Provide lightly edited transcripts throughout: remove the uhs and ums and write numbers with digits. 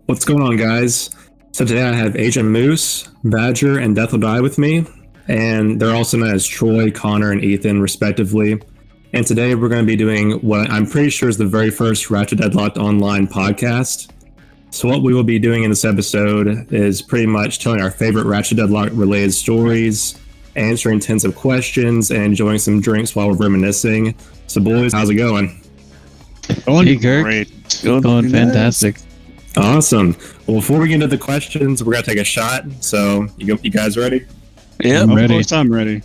What's going on, guys? So today I have Agent Moose, Badger, and DWD with me, and they're also known as Troy, Connor, and Ethan, respectively. And today we're going to be doing what I'm pretty sure is the very first Ratchet Deadlocked online podcast. So what we will be doing in this episode is pretty much telling our favorite Ratchet Deadlocked related stories, answering tons of questions, and enjoying some drinks while we're reminiscing. So boys, how's it going? Hey, Kirk. Great. Going fantastic. Awesome. Well, before we get into the questions, we're going to take a shot. So you guys ready? Yeah, I'm of ready. course I'm ready.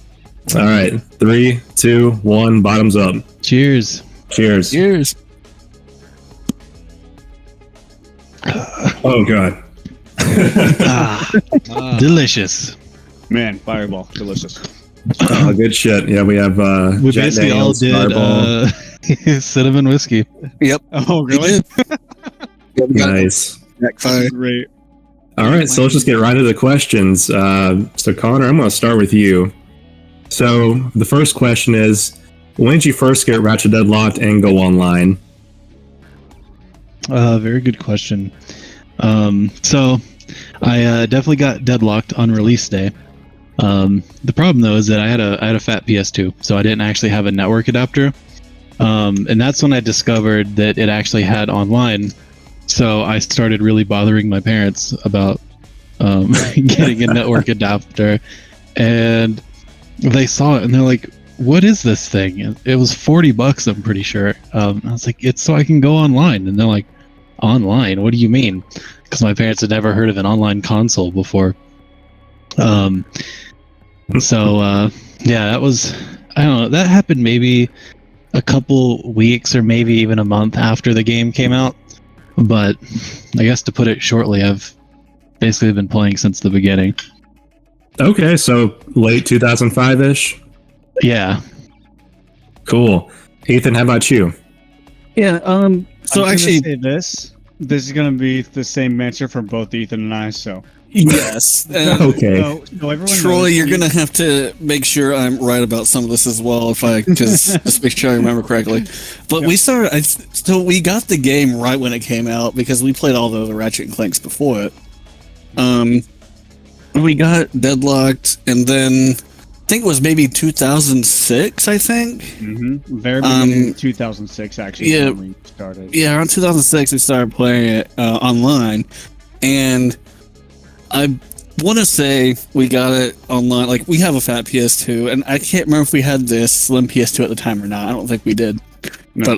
All right. 3, 2, 1, bottoms up. Cheers. Cheers. Cheers. Oh, God. Delicious. Man, Fireball. Delicious. Oh, good shit. Yeah, we have We Jack basically all Daniels, did Fireball. cinnamon whiskey. Yep. Oh, really? Nice. Great. All right, so let's just get right into the questions. So, Connor, I'm going to start with you. So, the first question is, when did you first get Ratchet Deadlocked and go online? Very good question. So I definitely got deadlocked on release day. The problem though is that I had a fat PS2, so I didn't actually have a network adapter. And that's when I discovered that it actually had online. So I started really bothering my parents about getting a network adapter, and they saw it and they're like, "What is this thing?" It was $40, I'm pretty sure. I was like, "It's so I can go online," and they're like, "Online? What do you mean?" Because my parents had never heard of an online console before. Yeah, that was, I don't know, that happened maybe a couple weeks or maybe even a month after the game came out. But I guess to put it shortly, I've basically been playing since the beginning. Okay, so late 2005-ish? Yeah. Cool. Ethan, how about you? Yeah. So I'm actually, gonna say this is gonna be the same answer for both Ethan and I. So yes. Okay. No, everyone Troy, knows you're me. gonna have to make sure I'm right about some of this as well, if I just make sure I remember correctly. But we started. So we got the game right when it came out because we played all the other Ratchet and Clanks before it. We got Deadlocked, and then I think it was maybe 2006. I think. Very beginning of 2006, actually. Yeah. When we started. Yeah, around 2006 we started playing it online, and I want to say we got it online. Like, we have a fat PS2, and I can't remember if we had this slim PS2 at the time or not. I don't think we did. No.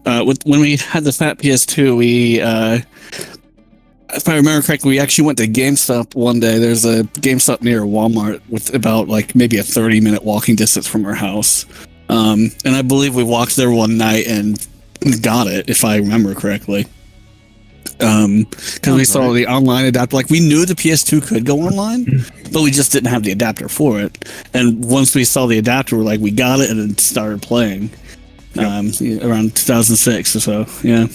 But when we had the fat PS2, we if I remember correctly, we actually went to GameStop one day. There's a GameStop near Walmart with about like maybe a 30-minute walking distance from our house. And I believe we walked there one night and got it, if I remember correctly. Because we saw the online adapter. Like, we knew the PS2 could go online, but we just didn't have the adapter for it. And once we saw the adapter, we're like, we got it, and then started playing. Around 2006 or so. Yeah.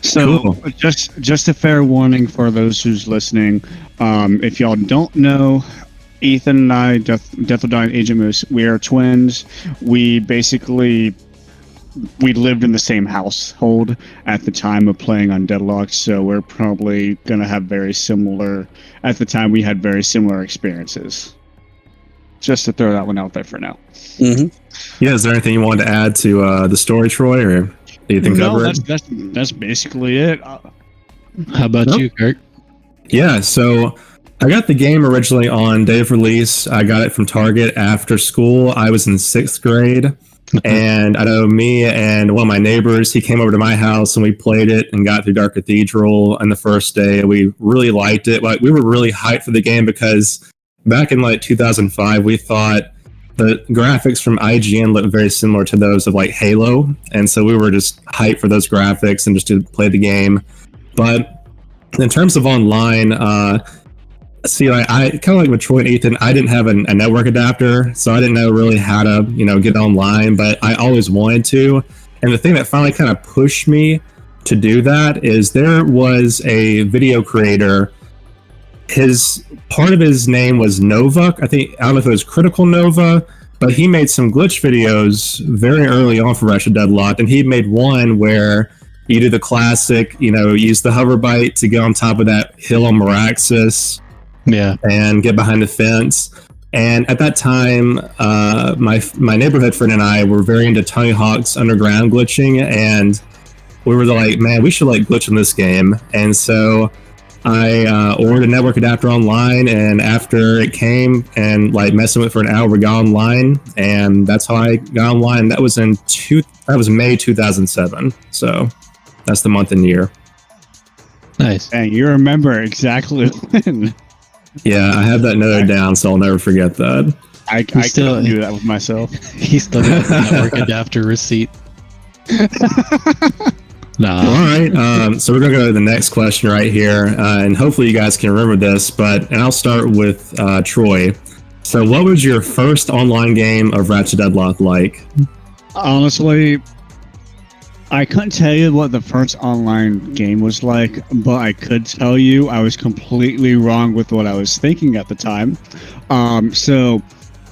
So, Cool. just a fair warning for those who's listening. If y'all don't know, Ethan and I, DWD and Agent Moose, we are twins. We lived in the same household at the time of playing on Deadlocked, so we're probably going to have at the time we had very similar experiences. Just to throw that one out there for now. Mm-hmm. Yeah, is there anything you wanted to add to the story, Troy, or do you think cover it? That's basically it. How about Nope. you, Kirk? Yeah, so I got the game originally on day of release. I got it from Target after school. I was in 6th grade. And I know me and one of my neighbors, he came over to my house and we played it and got through Dark Cathedral on the first day. We really liked it. Like, we were really hyped for the game because back in like 2005, we thought the graphics from IGN looked very similar to those of like Halo. And so we were just hyped for those graphics and just to play the game. But in terms of online, see, I kind of like with Troy and Ethan, I didn't have a network adapter, so I didn't know really how to, get online, but I always wanted to. And the thing that finally kind of pushed me to do that is there was a video creator. Part of his name was Nova. I don't know if it was Critical Nova, but he made some glitch videos very early on for Ratchet Deadlocked, and he made one where you do the classic, use the hover bite to get on top of that hill on Meraxis, and get behind the fence. And at that time, my neighborhood friend and I were very into Tony Hawk's Underground glitching, and we were like, man, we should glitch in this game. And so I ordered a network adapter online, and after it came and messing with it for an hour, we got online, and that's how I got online. That was May 2007. So that's the month and year. Nice. And you remember exactly when. Yeah, I have that noted down, so I'll never forget that. I couldn't do that with myself. He still got the network adapter receipt. Nah. All right, so we're gonna go to the next question right here, and hopefully you guys can remember this. And I'll start with Troy. So, what was your first online game of Ratchet Deadlocked like? Honestly, I couldn't tell you what the first online game was like, but I could tell you I was completely wrong with what I was thinking at the time. So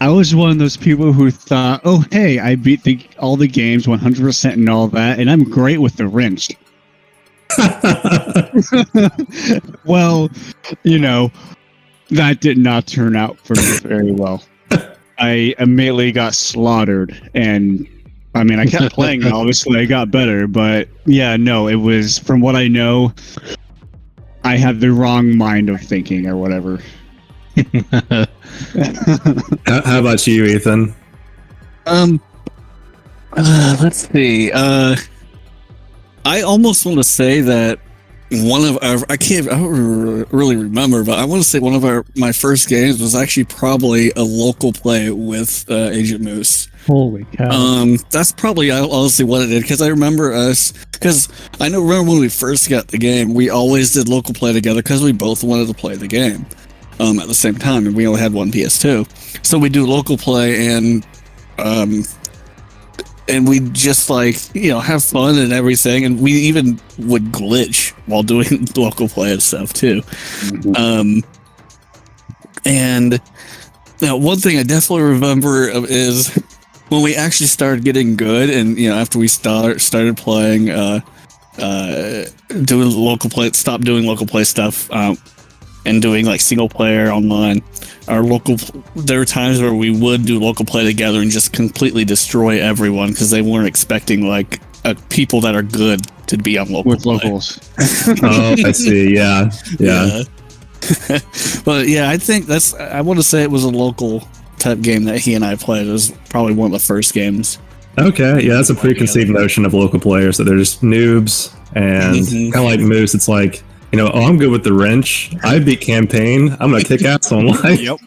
I was one of those people who thought, oh, hey, I beat all the games 100% and all that, and I'm great with the wrench. Well, that did not turn out for me very well. I immediately got slaughtered, and I kept playing, and obviously I got better, but yeah, no, it was, from what I know, I had the wrong mind of thinking or whatever. How about you, Ethan? Let's see. I almost want to say that one of our, I don't really remember, but I want to say one of my first games was actually probably a local play with Agent Moose. Holy cow. That's probably honestly what it did, because I remember remember when we first got the game, we always did local play together because we both wanted to play the game at the same time, and we only had one PS2. So we do local play, and we just have fun and everything, and we even would glitch while doing local play and stuff too. Mm-hmm. And now one thing I definitely remember is when we actually started getting good, and after we started playing, doing local play, stopped doing local play stuff, and doing single player online. There were times where we would do local play together and just completely destroy everyone because they weren't expecting people that are good to be on local with play. locals. Oh, I see. Yeah. But yeah, I think I want to say it was a local type game that he and I played. It was probably one of the first games. Okay, yeah, that's a preconceived notion of local players, that they're just noobs, and kind of like Moose, it's like, I'm good with the wrench. I beat campaign. I'm gonna kick ass online. Yep.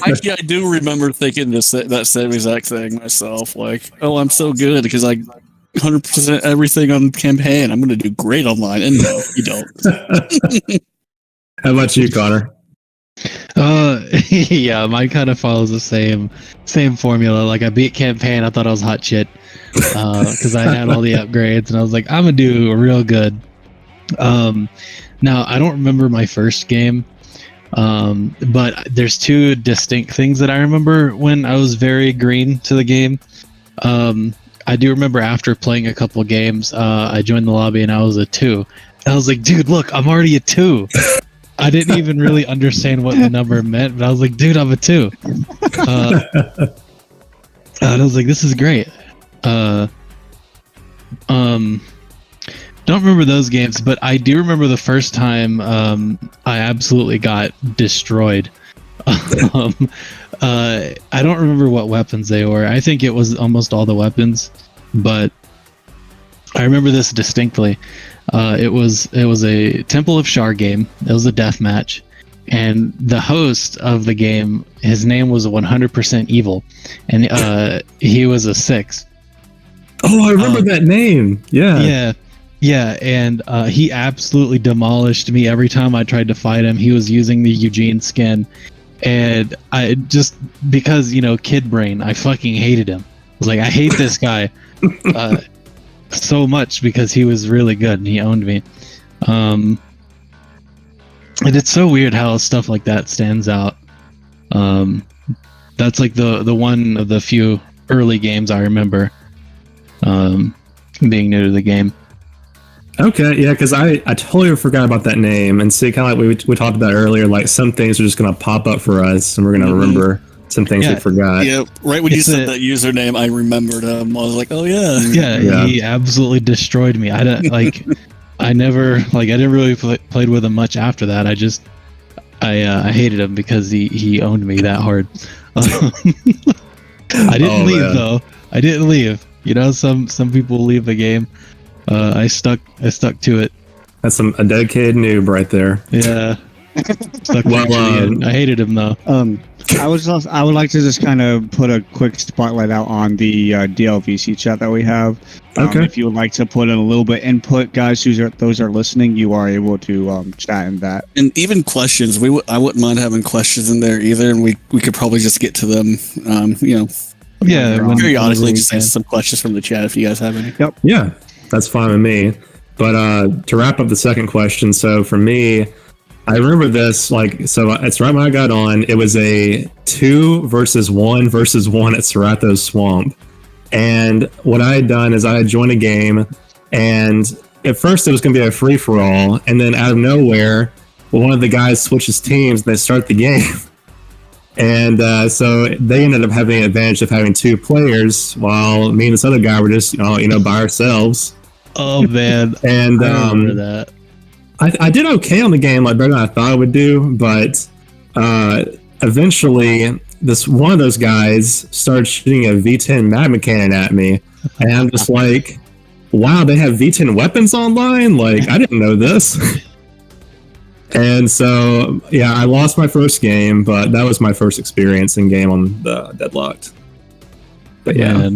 Actually, I do remember thinking that same exact thing myself. I'm so good because I 100% everything on campaign. I'm gonna do great online, and no, you don't. How about you, Connor? Yeah, mine kind of follows the same formula. I beat campaign. I thought I was hot shit because I had all the upgrades, and I was like, I'm gonna do real good. Now I don't remember my first game, but there's two distinct things that I remember when I was very green to the game. I do remember after playing a couple games, I joined the lobby and I was a 2. I was like, dude, look, I'm already a 2. I didn't even really understand what the number meant, but I was like, dude, I'm a 2. And I was like, this is great. Don't remember those games, but I do remember the first time I absolutely got destroyed. I don't remember what weapons they were. I think it was almost all the weapons, but I remember this distinctly. It was a Temple of Shar game. It was a death match, and the host of the game, his name was 100% Evil, and he was a 6. Oh, I remember that name. Yeah, and he absolutely demolished me every time I tried to fight him. He was using the Eugene skin, and I just, because, kid brain, I fucking hated him. I was like, I hate this guy so much because he was really good and he owned me. And it's so weird how stuff like that stands out. That's the one of the few early games I remember being new to the game. Okay, yeah, because I totally forgot about that name, and see, kind of like we talked about earlier, like some things are just gonna pop up for us, and we're gonna remember some things we forgot. Yeah, right when you said that username, I remembered him. I was like, oh yeah. Yeah, he absolutely destroyed me. I didn't like. I never like. I didn't really played with him much after that. I hated him because he owned me that hard. I didn't leave though. I didn't leave. You know, some people leave the game. I stuck to it. That's a dedicated noob right there. Yeah. Stuck to the end. I hated him though. I would like to just kind of put a quick spotlight out on the DLVC chat that we have. Okay. If you would like to put in a little bit input, guys, those are listening, you are able to chat in that. And even questions, I wouldn't mind having questions in there either, and we could probably just get to them. Periodically, just answer some questions from the chat if you guys have any. Yep. Yeah, that's fine with me. But to wrap up the second question, so for me, I remember this, so it's right when I got on, it was a 2 versus 1 versus 1 at Serato's Swamp. And what I had done is I had joined a game, and at first it was going to be a free-for-all, and then out of nowhere, one of the guys switches teams, and they start the game. And so they ended up having an advantage of having 2 players, while me and this other guy were just, by ourselves. Oh, man. And I remember that. I did okay on the game, like better than I thought I would do, but eventually one of those guys started shooting a V10 magma cannon at me, and I'm just like, wow, they have V10 weapons online? Like, I didn't know this. And so, yeah, I lost my first game, but that was my first experience in game on the Deadlocked. But yeah.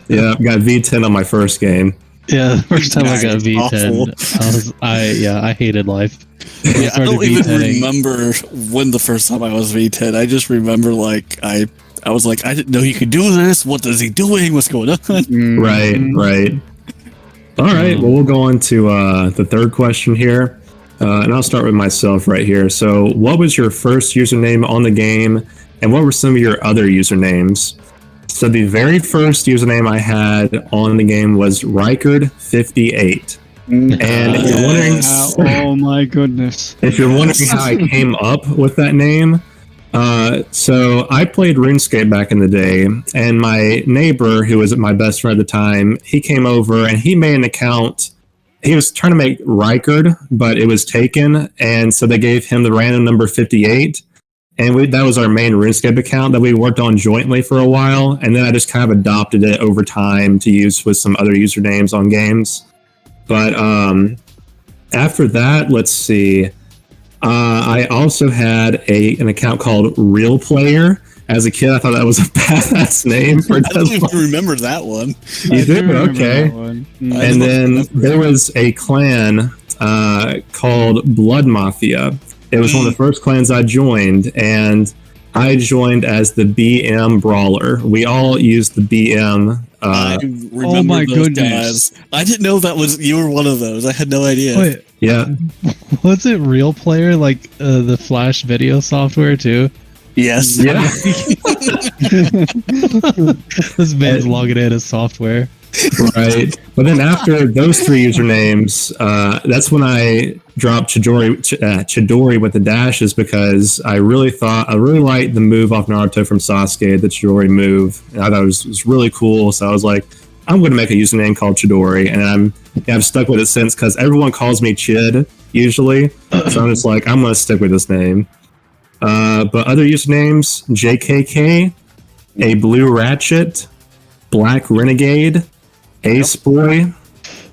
Yeah, got V10 on my first game. Yeah, the first time I got V10, I hated life. Yeah, I don't even remember when the first time I was V10. I just remember I was like, I didn't know he could do this. What is he doing? What's going on? Right. All right, well, we'll go on to the third question here. And I'll start with myself right here. So what was your first username on the game, and what were some of your other usernames? So the very first username I had on the game was Rykard58. And if you're wondering, oh my goodness. If you're wondering how I came up with that name, so I played RuneScape back in the day, and my neighbor, who was my best friend at the time, he came over and he made an account. He was trying to make Rykard, but it was taken, and so they gave him the random number 58. And that was our main RuneScape account that we worked on jointly for a while. And then I just kind of adopted it over time to use with some other usernames on games. But after that, let's see. I also had an account called Real Player. As a kid, I thought that was a badass name. I don't even remember that one. You did? Okay. And then there was a clan called Blood Mafia. It was one of the first clans I joined, and I joined as the BM Brawler. We all used the BM. I remember my those goodness. guys. I didn't know you were one of those. I had no idea. Wait, yeah. Was it Real Player, like the Flash video software too? Yes. Yeah. This man's logging in as software. Right. But then after those 3 usernames, that's when I dropped Chidori with the dashes, because I really liked the move off Naruto from Sasuke, the Chidori move. And I thought it was really cool. So I was like, I'm going to make a username called Chidori, and I've stuck with it since, because everyone calls me Chid usually. So I'm just like, I'm going to stick with this name. But other usernames, JKK, a Blue Ratchet, Black Renegade, Ace Boy,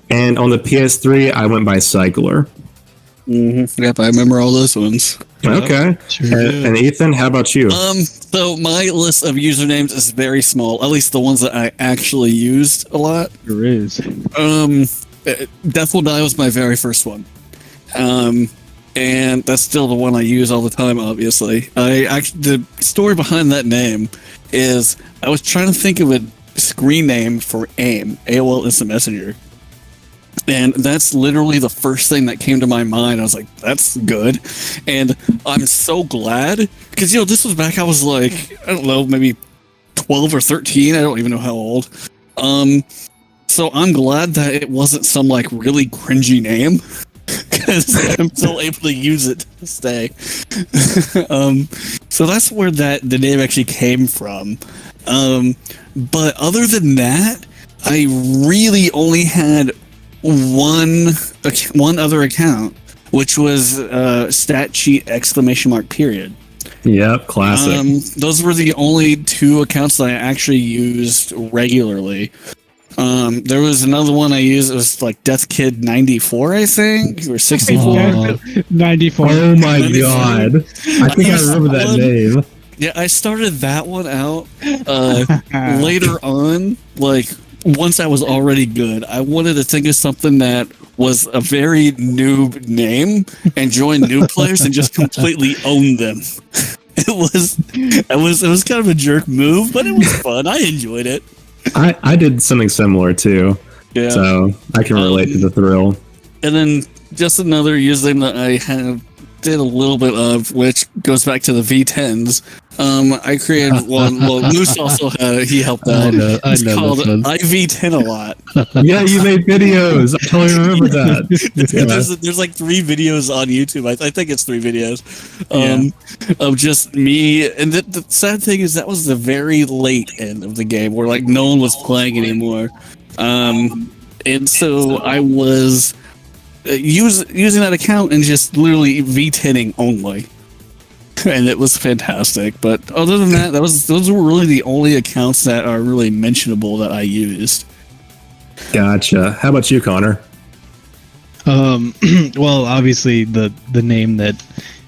and on the PS3 I went by Cycler. Mm-hmm. Yep, I remember all those ones. Okay. Sure. And Ethan, how about you? So my list of usernames is very small, at least the ones that I actually used a lot. There is. Deathwilldie was my very first one. And that's still the one I use all the time, obviously. The story behind that name is I was trying to think of a screen name for AIM, AOL Instant Messenger. And that's literally the first thing that came to my mind. I was like, that's good. And I'm so glad, because, this was back, I was like, I don't know, maybe 12 or 13. I don't even know how old. So I'm glad that it wasn't some like really cringy name, because I'm still able to use it to stay. So that's where the name actually came from. But other than that, I really only had one other account, which was stat sheet ! Period. Yep, classic. Those were the only two accounts that I actually used regularly. There was another one I used. It was like Death Kid 94, I think, or 64. 94. Oh my 94. god! I think I remember that name. Yeah, I started that one out later on. Like once I was already good, I wanted to think of something that was a very noob name and join new players and just completely own them. It was kind of a jerk move, but it was fun. I enjoyed it. I did something similar too. Yeah. So I can relate to the thrill. And then just another username that I did a little bit of, which goes back to the V10s. I created one. Well, Moose also he helped out. It's called IV10 a lot. Yeah, you made videos. I totally remember that. Yeah. There's like 3 videos on YouTube. I think it's 3 videos of just me. And the sad thing is that was the very late end of the game where like no one was playing anymore. And so I was using that account and just literally V10ing only. And it was fantastic. But other than that, those were really the only accounts that are really mentionable that I used. Gotcha. How about you, Connor? Well, obviously the name that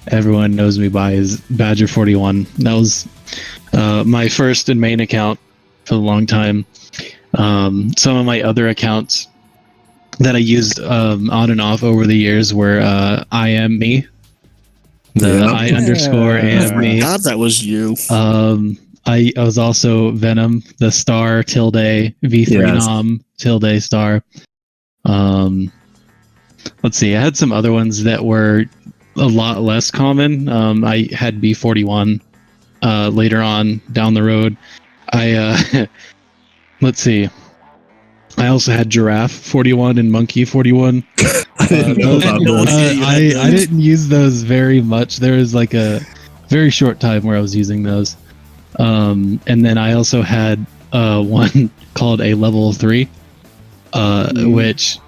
everyone knows me by is Badger41. That was my first and main account for a long time. Some of my other accounts that I used on and off over the years were I am me. I underscore am me. God, that was you. I was also Venom, the star tilde V3 nom tilde star. Let's see. I had some other ones that were a lot less common. I had B41 later on down the road. Let's see. I also had Giraffe 41 and Monkey 41. I didn't know about those. I didn't use those very much. There was like a very short time where I was using those. And then I also had one called a level 3, which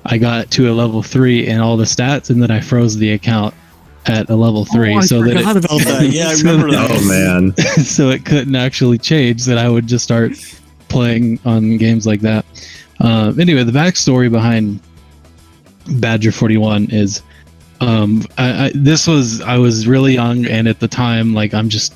I got to a level 3 in all the stats, and then I froze the account at a level 3. I forgot about that. Yeah, I remember that. Oh man! So it couldn't actually change. That I would just start playing on games like that. Anyway, the backstory behind Badger 41 is I was really young, and at the time, like, I'm just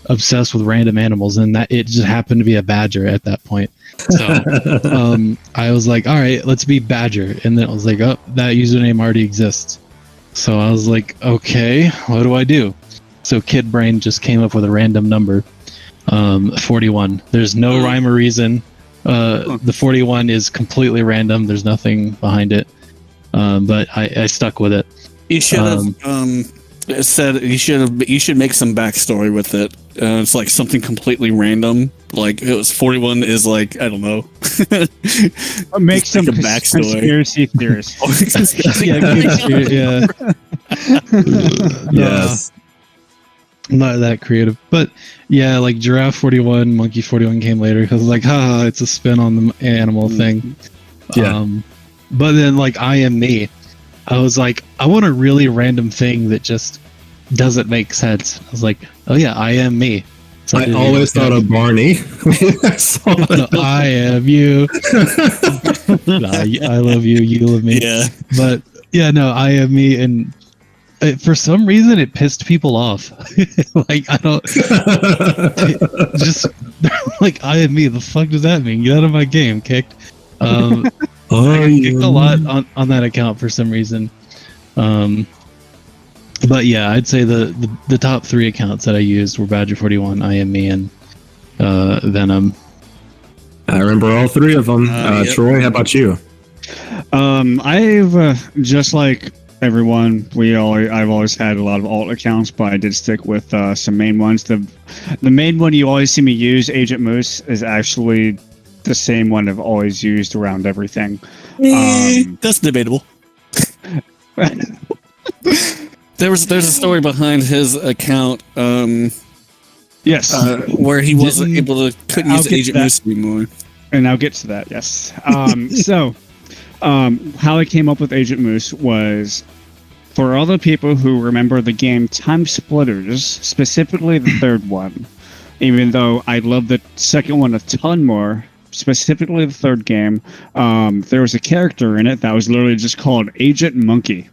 obsessed with random animals, and that it just happened to be a badger at that point. So I was like, all right, let's be Badger, and then I was like, oh, that username already exists. So I was like, okay, what do I do? So Kid Brain just came up with a random number, 41. There's no rhyme or reason. The 41 is completely random. There's nothing behind it. But I stuck with it. You should have said you should make some backstory with it. It's like something completely random. Like it was 41 is like, I don't know. Make some like a backstory. Conspiracy theories. Yeah. Yes. I'm not that creative, but yeah, like Giraffe 41, Monkey 41 came later because like, haha, it's a spin on the animal thing. Yeah. But then like I am me. I was like, I want a really random thing that just doesn't make sense. I was like, oh yeah, I am me. So I always thought of Barney. I am you. I love you. You love me. Yeah. But yeah, no, I am me, and for some reason it pissed people off. Like I don't just like I am me. The fuck does that mean? Get out of my game, kicked. I got kicked a lot on that account for some reason. But yeah, I'd say the top 3 accounts that I used were Badger 41, I am me, and Venom. I remember all 3 of them. Yep. Troy, how about you? I've just like everyone, I've always had a lot of alt accounts, but I did stick with some main ones. The main one you always see me use, Agent Moose, is actually the same one I've always used around everything. That's debatable. There's a story behind his account. Yes, where he wasn't able to couldn't use Agent Moose anymore. And I'll get to that. Yes. How I came up with Agent Moose was, for all the people who remember the game Time Splitters, specifically the third one, even though I love the second one a ton more, specifically the third game, there was a character in it that was literally just called Agent Monkey.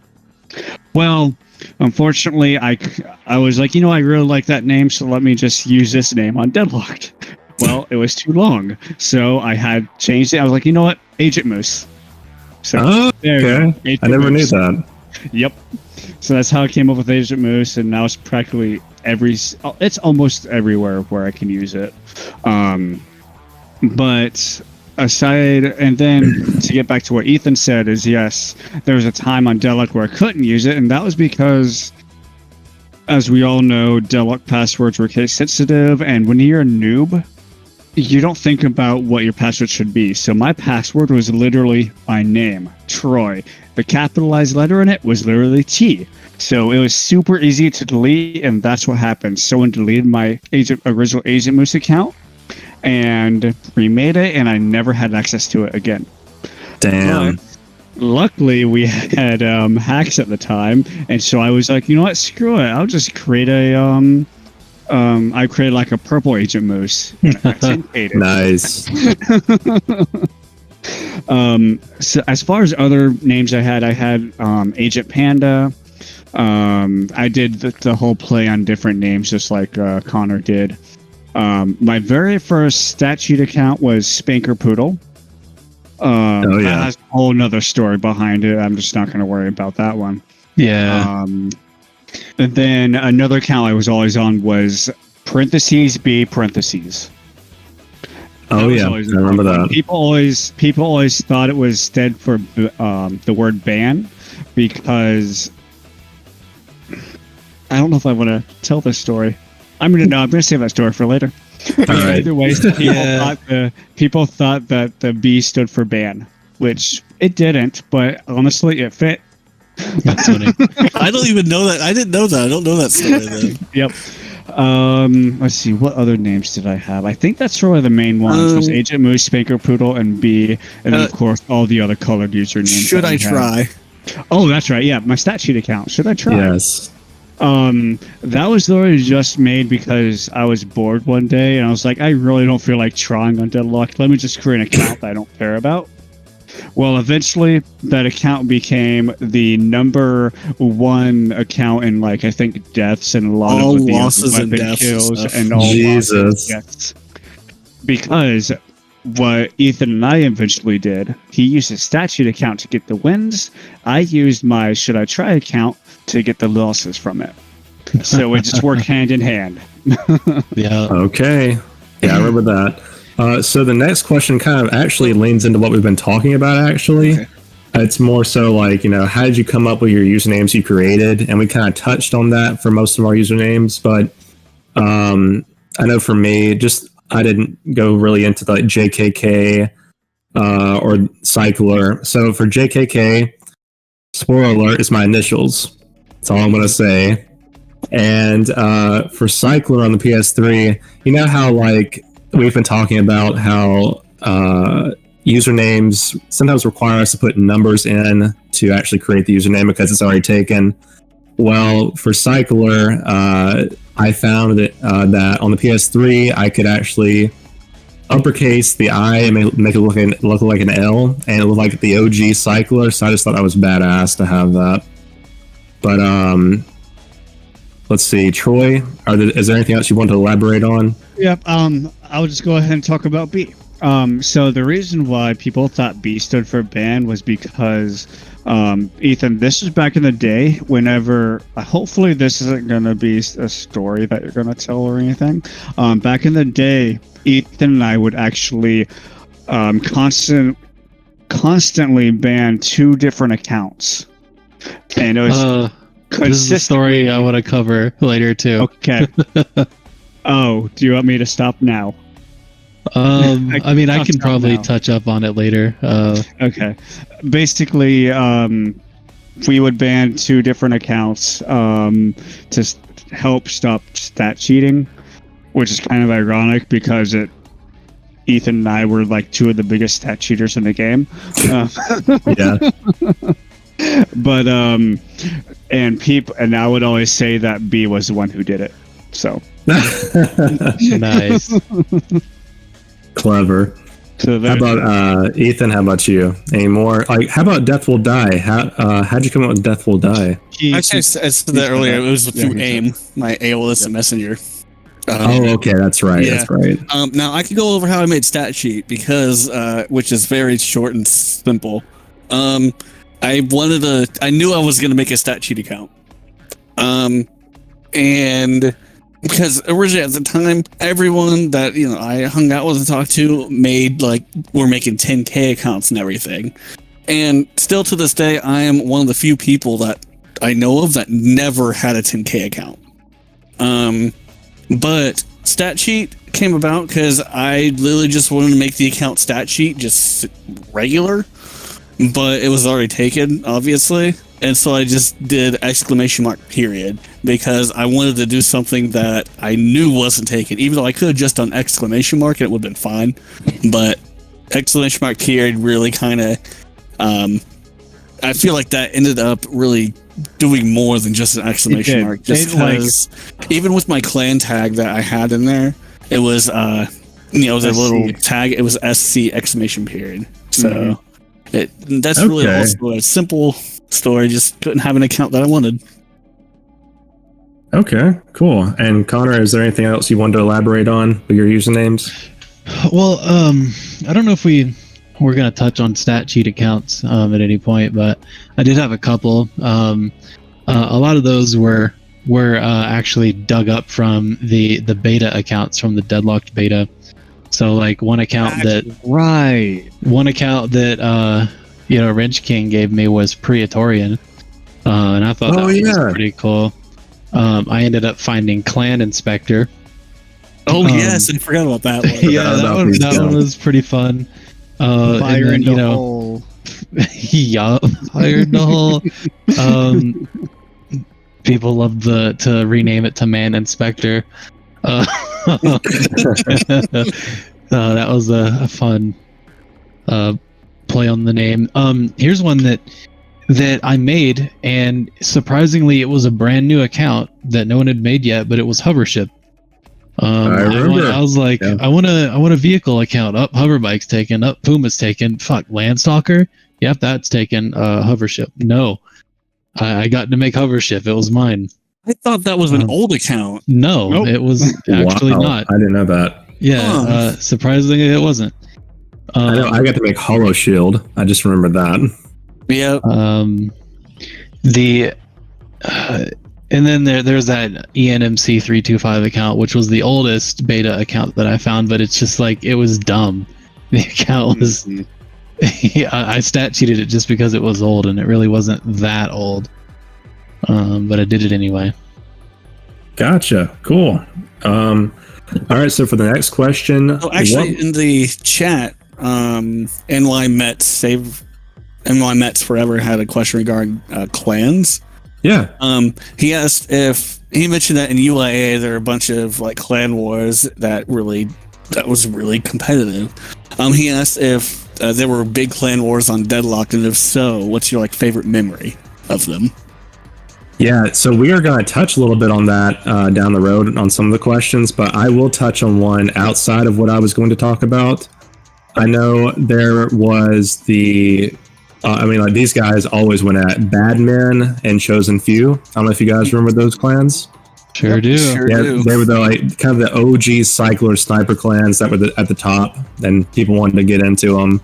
Well, unfortunately, I was like, I really like that name, so let me just use this name on Deadlocked. Well, it was too long, so I had changed it. I was like, you know what? Agent Moose. So, okay. I never knew that. Yep. So that's how I came up with Agent Moose, and now it's practically it's almost everywhere where I can use it. But aside, and then to get back to what Ethan said is, yes, there was a time on Deadlocked where I couldn't use it, and that was because, as we all know, Deadlocked passwords were case sensitive, and when you're a noob, you don't think about what your password should be. So my password was literally my name, Troy. The capitalized letter in it was literally T. So it was super easy to delete, and that's what happened. Someone deleted my original Agent Moose account and remade it, and I never had access to it again. Damn. But luckily, we had hacks at the time, and so I was like, you know what? Screw it. I'll just create I created like a purple Agent Moose. Nice. So as far as other names I had Agent Panda. I did the whole play on different names, just like Connor did. My very first stat sheet account was Spanker Poodle. That has a whole nother story behind it. I'm just not going to worry about that one. Yeah. And then another account I was always on was /B. Oh yeah, I remember that. People always thought it was stood for the word ban, because I don't know if I want to tell this story. I'm gonna save that story for later. All right. Either way, people thought that the B stood for ban, which it didn't, but honestly, it fit. That's funny. I don't even know that. I didn't know that. I don't know that story then. Yep. Let's see. What other names did I have? I think that's really the main ones. Was Agent Moose, Spanker Poodle, and B, and then of course all the other colored usernames. Should I try? Oh, that's right. Yeah, my stat sheet account. Should I try? Yes. That was literally just made because I was bored one day, and I was like, I really don't feel like trying on Deadlocked. Let me just create an account that I don't care about. Well, eventually, that account became the number one account in, like, I think, deaths and a lot all of the losses and deaths kills and all Jesus. losses and deaths. Because what Ethan and I eventually did, he used his stat sheet account to get the wins. I used my Should I Try account to get the losses from it. So it just worked hand in hand. Yeah. Okay. Yeah, I remember that. So the next question kind of actually leans into what we've been talking about, actually. Okay. It's more so like, how did you come up with your usernames you created? And we kind of touched on that for most of our usernames, but I know for me, I didn't go really into the JKK or Cycler. So for JKK, spoiler alert, is my initials. That's all I'm going to say. And for Cycler on the PS3, you know how, like, we've been talking about how usernames sometimes require us to put numbers in to actually create the username because it's already taken. Well, for Cycler, I found that on the PS3, I could actually uppercase the I and make it look like an L, and it looked like the OG Cycler, so I just thought that was badass to have that. But, let's see, Troy, is there anything else you want to elaborate on? Yep. I'll just go ahead and talk about B. So the reason why people thought B stood for ban was because, Ethan, this was back in the day whenever, hopefully this isn't going to be a story that you're going to tell or anything. Back in the day, Ethan and I would actually constantly ban two different accounts. And it was this is a story I want to cover later too. Okay. Oh, do you want me to stop now? I mean, I can Touch up probably now. touch up on it later. Okay. Basically, we would ban 2 different accounts help stop stat cheating, which is kind of ironic because Ethan and I were like 2 of the biggest stat cheaters in the game. Yeah. But and I would always say that B was the one who did it. So Nice. Clever. so How about Ethan? How about you? Any more? Like, how about Death Will Die? How'd you come up with Death Will Die? I said that earlier. It was through AIM, my AOL Instant Messenger. Oh, okay, that's right. yeah. That's right. Now I could go over how I made stat sheet because, which is very short and simple. I knew I was going to make a stat sheet account. And because originally at the time, everyone that, I hung out with and talked to were making 10K accounts and everything. And still to this day, I am one of the few people that I know of that never had a 10K account. But stat sheet came about because I literally just wanted to make the account stat sheet just regular, but it was already taken, obviously. And so I just did ! Period, because I wanted to do something that I knew wasn't taken, even though I could have just done ! And it would have been fine. But ! Period really kind of, I feel like that ended up really doing more than just an exclamation mark. Just because even with my clan tag that I had in there, it was, it was a little tag. It was SC ! Period. So that's really also a simple story. Just couldn't have an account that I wanted. Okay, cool. And Connor, is there anything else you wanted to elaborate on with your usernames? Well, I don't know if we're going to touch on stat sheet accounts at any point, but I did have a couple. A lot of those were actually dug up from the beta accounts from the Deadlocked beta. So like one account that Wrench King gave me was Praetorian, and I thought that was pretty cool. I ended up finding Clan Inspector. Oh yes, I forgot about that one. Yeah, that one was pretty fun. Fire and then, in the hole. Yeah, fire in the hole. People love to rename it to Man Inspector. That was a fun play on the name. Here's one that I made, and surprisingly, it was a brand new account that no one had made yet, but it was Hovership. I was like, yeah. I want a vehicle account. Up, Hoverbike's taken. Up, Puma's taken. Fuck, Landstalker. Yep, that's taken. Hovership. No, I got to make Hovership. It was mine. I thought that was an old account. No, nope. It was actually not. I didn't know that. Yeah, surprisingly, it wasn't. I know. I got to make Hollow Shield. I just remember that. Yeah. And then there's that ENMC 325 account, which was the oldest beta account that I found, but it's just like, it was dumb. The account was, I stat cheated it just because it was old, and it really wasn't that old. But I did it anyway. Gotcha. Cool. All right. So for the next question, actually, in the chat, NY Mets Forever had a question regarding clans. Yeah. He asked if he mentioned that in UIA there are a bunch of like clan wars that was really competitive. He asked if there were big clan wars on Deadlocked, and if so, what's your favorite memory of them? Yeah, so we are going to touch a little bit on that down the road on some of the questions, but I will touch on one outside of what I was going to talk about. I know there was these guys always went at Bad Men and Chosen Few. I don't know if you guys remember those clans. Sure do. They were kind of the OG cycler sniper clans that were at the top, and people wanted to get into them.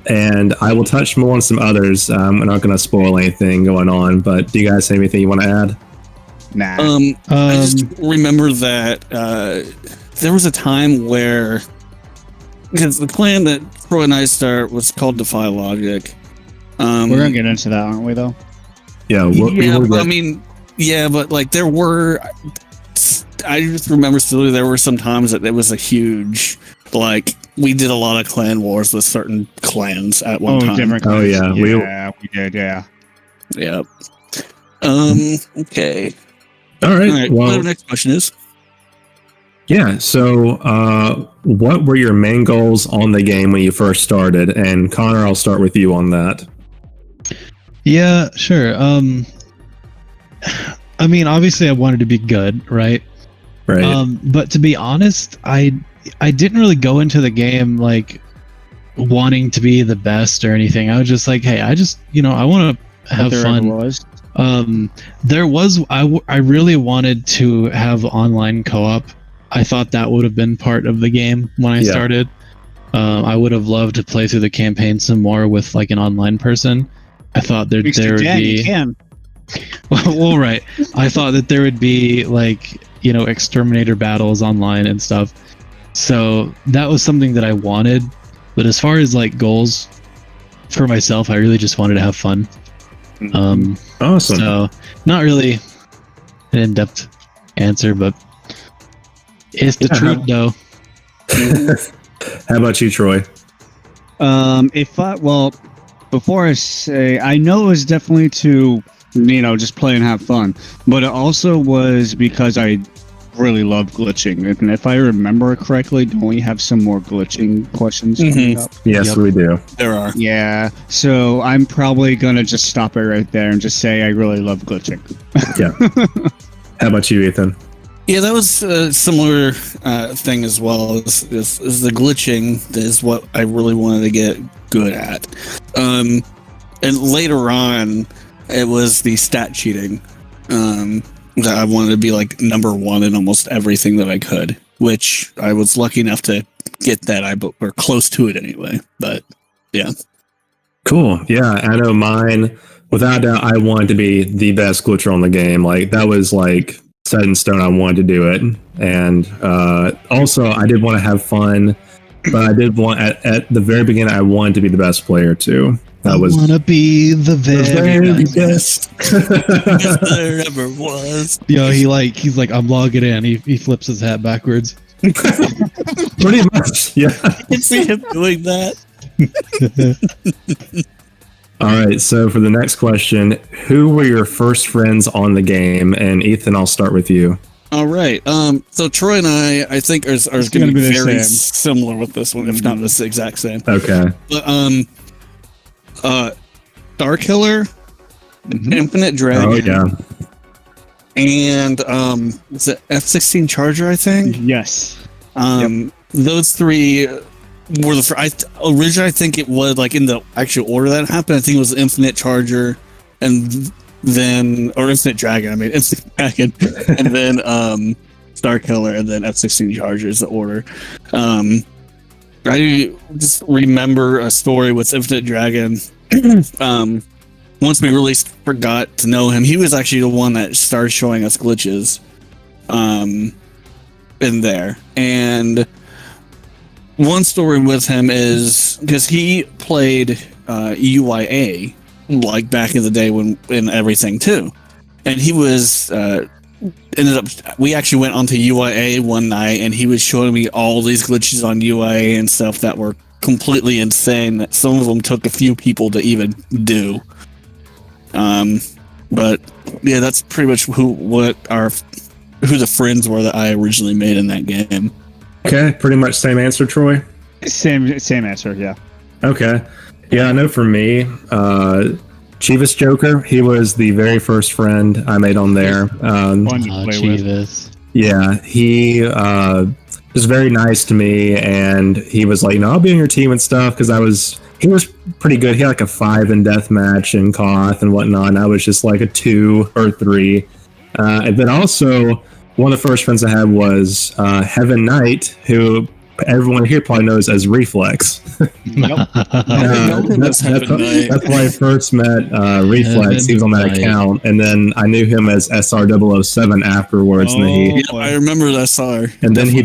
And I will touch more on some others. I'm not going to spoil anything going on, but do you guys have anything you want to add? Nah. I just remember that there was a time where, because the clan that Troy and I start was called Defy Logic. We're going to get into that, aren't we, though? Yeah. But there were I just remember still there were some times that there was a huge, like, we did a lot of clan wars with certain clans at one time. Different Oh, clans. yeah. We did, yeah. Yep. Okay. All right. All right. Well, What the next question is? yeah. So, what were your main goals on the game when you first started? And Connor, I'll start with you on that. Yeah, sure. I mean, obviously, I wanted to be good, right? Right. But to be honest, I didn't really go into the game like wanting to be the best or anything. I was just like, hey, I want to have fun. I really wanted to have online co-op. I thought that would have been part of the game when I started. I would have loved to play through the campaign some more with like an online person. I thought there would be. Well, right. I thought that there would be like, exterminator battles online and stuff. So that was something that I wanted. But as far as like goals for myself, I really just wanted to have fun. Awesome. So not really an in-depth answer, but it's the truth though. How about you, Troy? Before I say, I know it was definitely to, just play and have fun, but it also was because I really love glitching. And if I remember correctly, don't we have some more glitching questions coming up? Yes, we do. There are. Yeah, so I'm probably going to just stop it right there and just say I really love glitching. Yeah. How about you, Ethan? Yeah, that was a similar thing as well. Is the glitching is what I really wanted to get good at. And later on, it was the stat cheating that I wanted to be like number one in almost everything that I could, which I was lucky enough to get that. Or close to it anyway. But yeah. Cool. Yeah, I know mine. Without doubt, I wanted to be the best glitcher on the game. Like that was like set in stone. I wanted to do it, and also I did want to have fun, but I did want at the very beginning I wanted to be the best player too. I want to be the very best there ever was. Yo, he's like I'm logging in. He flips his hat backwards. Pretty much, yeah. I can see him doing that. All right, so for the next question, who were your first friends on the game? And Ethan, I'll start with you. All right. So Troy and I think, are going to be very similar with this one, if not the exact same. Okay. But Starkiller, Infinite Dragon. Oh yeah. And was it F-16 Charger? I think. Yes. Those three were originally I think it was like in the actual order that happened. I think it was Infinite Charger, and then Infinite Dragon. I mean Infinite Dragon, and then Starkiller, and then F-16 Charger is the order. I just remember a story with Infinite Dragon. Once we really forgot to know him, he was actually the one that started showing us glitches in there. And one story with him is because he played UYA like back in the day when everything too, and he was we actually went onto UYA one night and he was showing me all these glitches on UYA and stuff that were completely insane, that some of them took a few people to even do. But yeah, that's pretty much who the friends were that I originally made in that game. Okay, pretty much same answer, Troy. Same answer, yeah. Okay. Yeah, I know for me, Chivas Joker, he was the very first friend I made on there. Fun to play with. Yeah, he was very nice to me, and he was like, I'll be on your team and stuff, because he was pretty good. He had like a 5 in deathmatch and Koth and whatnot, and I was just like a 2 or 3. And then also, one of the first friends I had was Heaven Knight, who everyone here probably knows as Reflex. Nope. That's why I first met Reflex. He was on that account, and then I knew him as SR007 afterwards. I remember that SR. And then he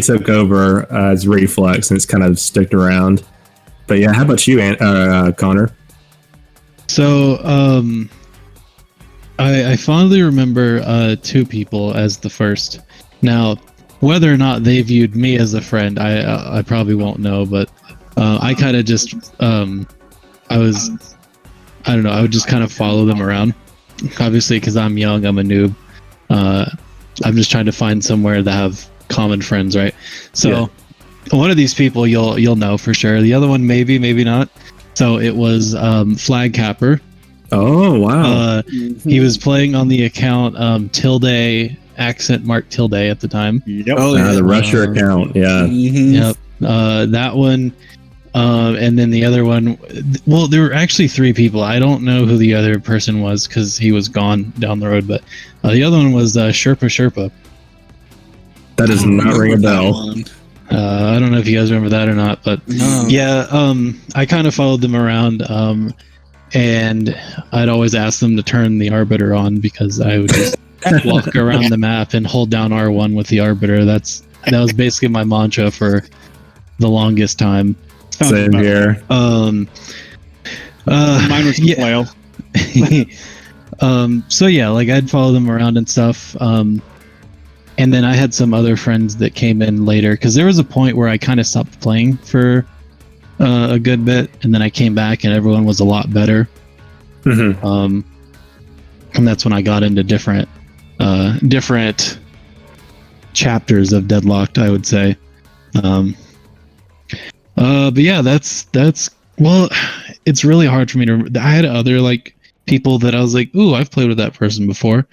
took over as Reflex, and it's kind of sticked around. But yeah, how about you, Connor? So, I fondly remember two people as the first. Now, whether or not they viewed me as a friend, I probably won't know, but I kind of just I don't know, I would just kind of follow them around. Obviously, because I'm young, I'm a noob. I'm just trying to find somewhere to have common friends, right? So one of these people you'll know for sure. The other one maybe not. So it was Flag Capper. Oh wow! He was playing on the account tilde accent mark tilde at the time. Yep. Oh, yeah. The Russia account, yeah. Yep. That one. And then the other one, well, there were actually three people. I don't know who the other person was because he was gone down the road, but the other one was Sherpa. That does not ring a bell. I don't know if you guys remember that or not, but No. yeah, I kind of followed them around, and I'd always ask them to turn the Arbiter on because I would just walk around the map and hold down R1 with the Arbiter. That was basically my mantra for the longest time. Same here. Mine was the flail. So yeah, like I'd follow them around and stuff. And then I had some other friends that came in later because there was a point where I kind of stopped playing for a good bit, and then I came back and everyone was a lot better. Mm-hmm. And that's when I got into different chapters of Deadlocked, I would say. But yeah, that's well, it's really hard for me to remember. I had other like people that I was like, ooh, I've played with that person before,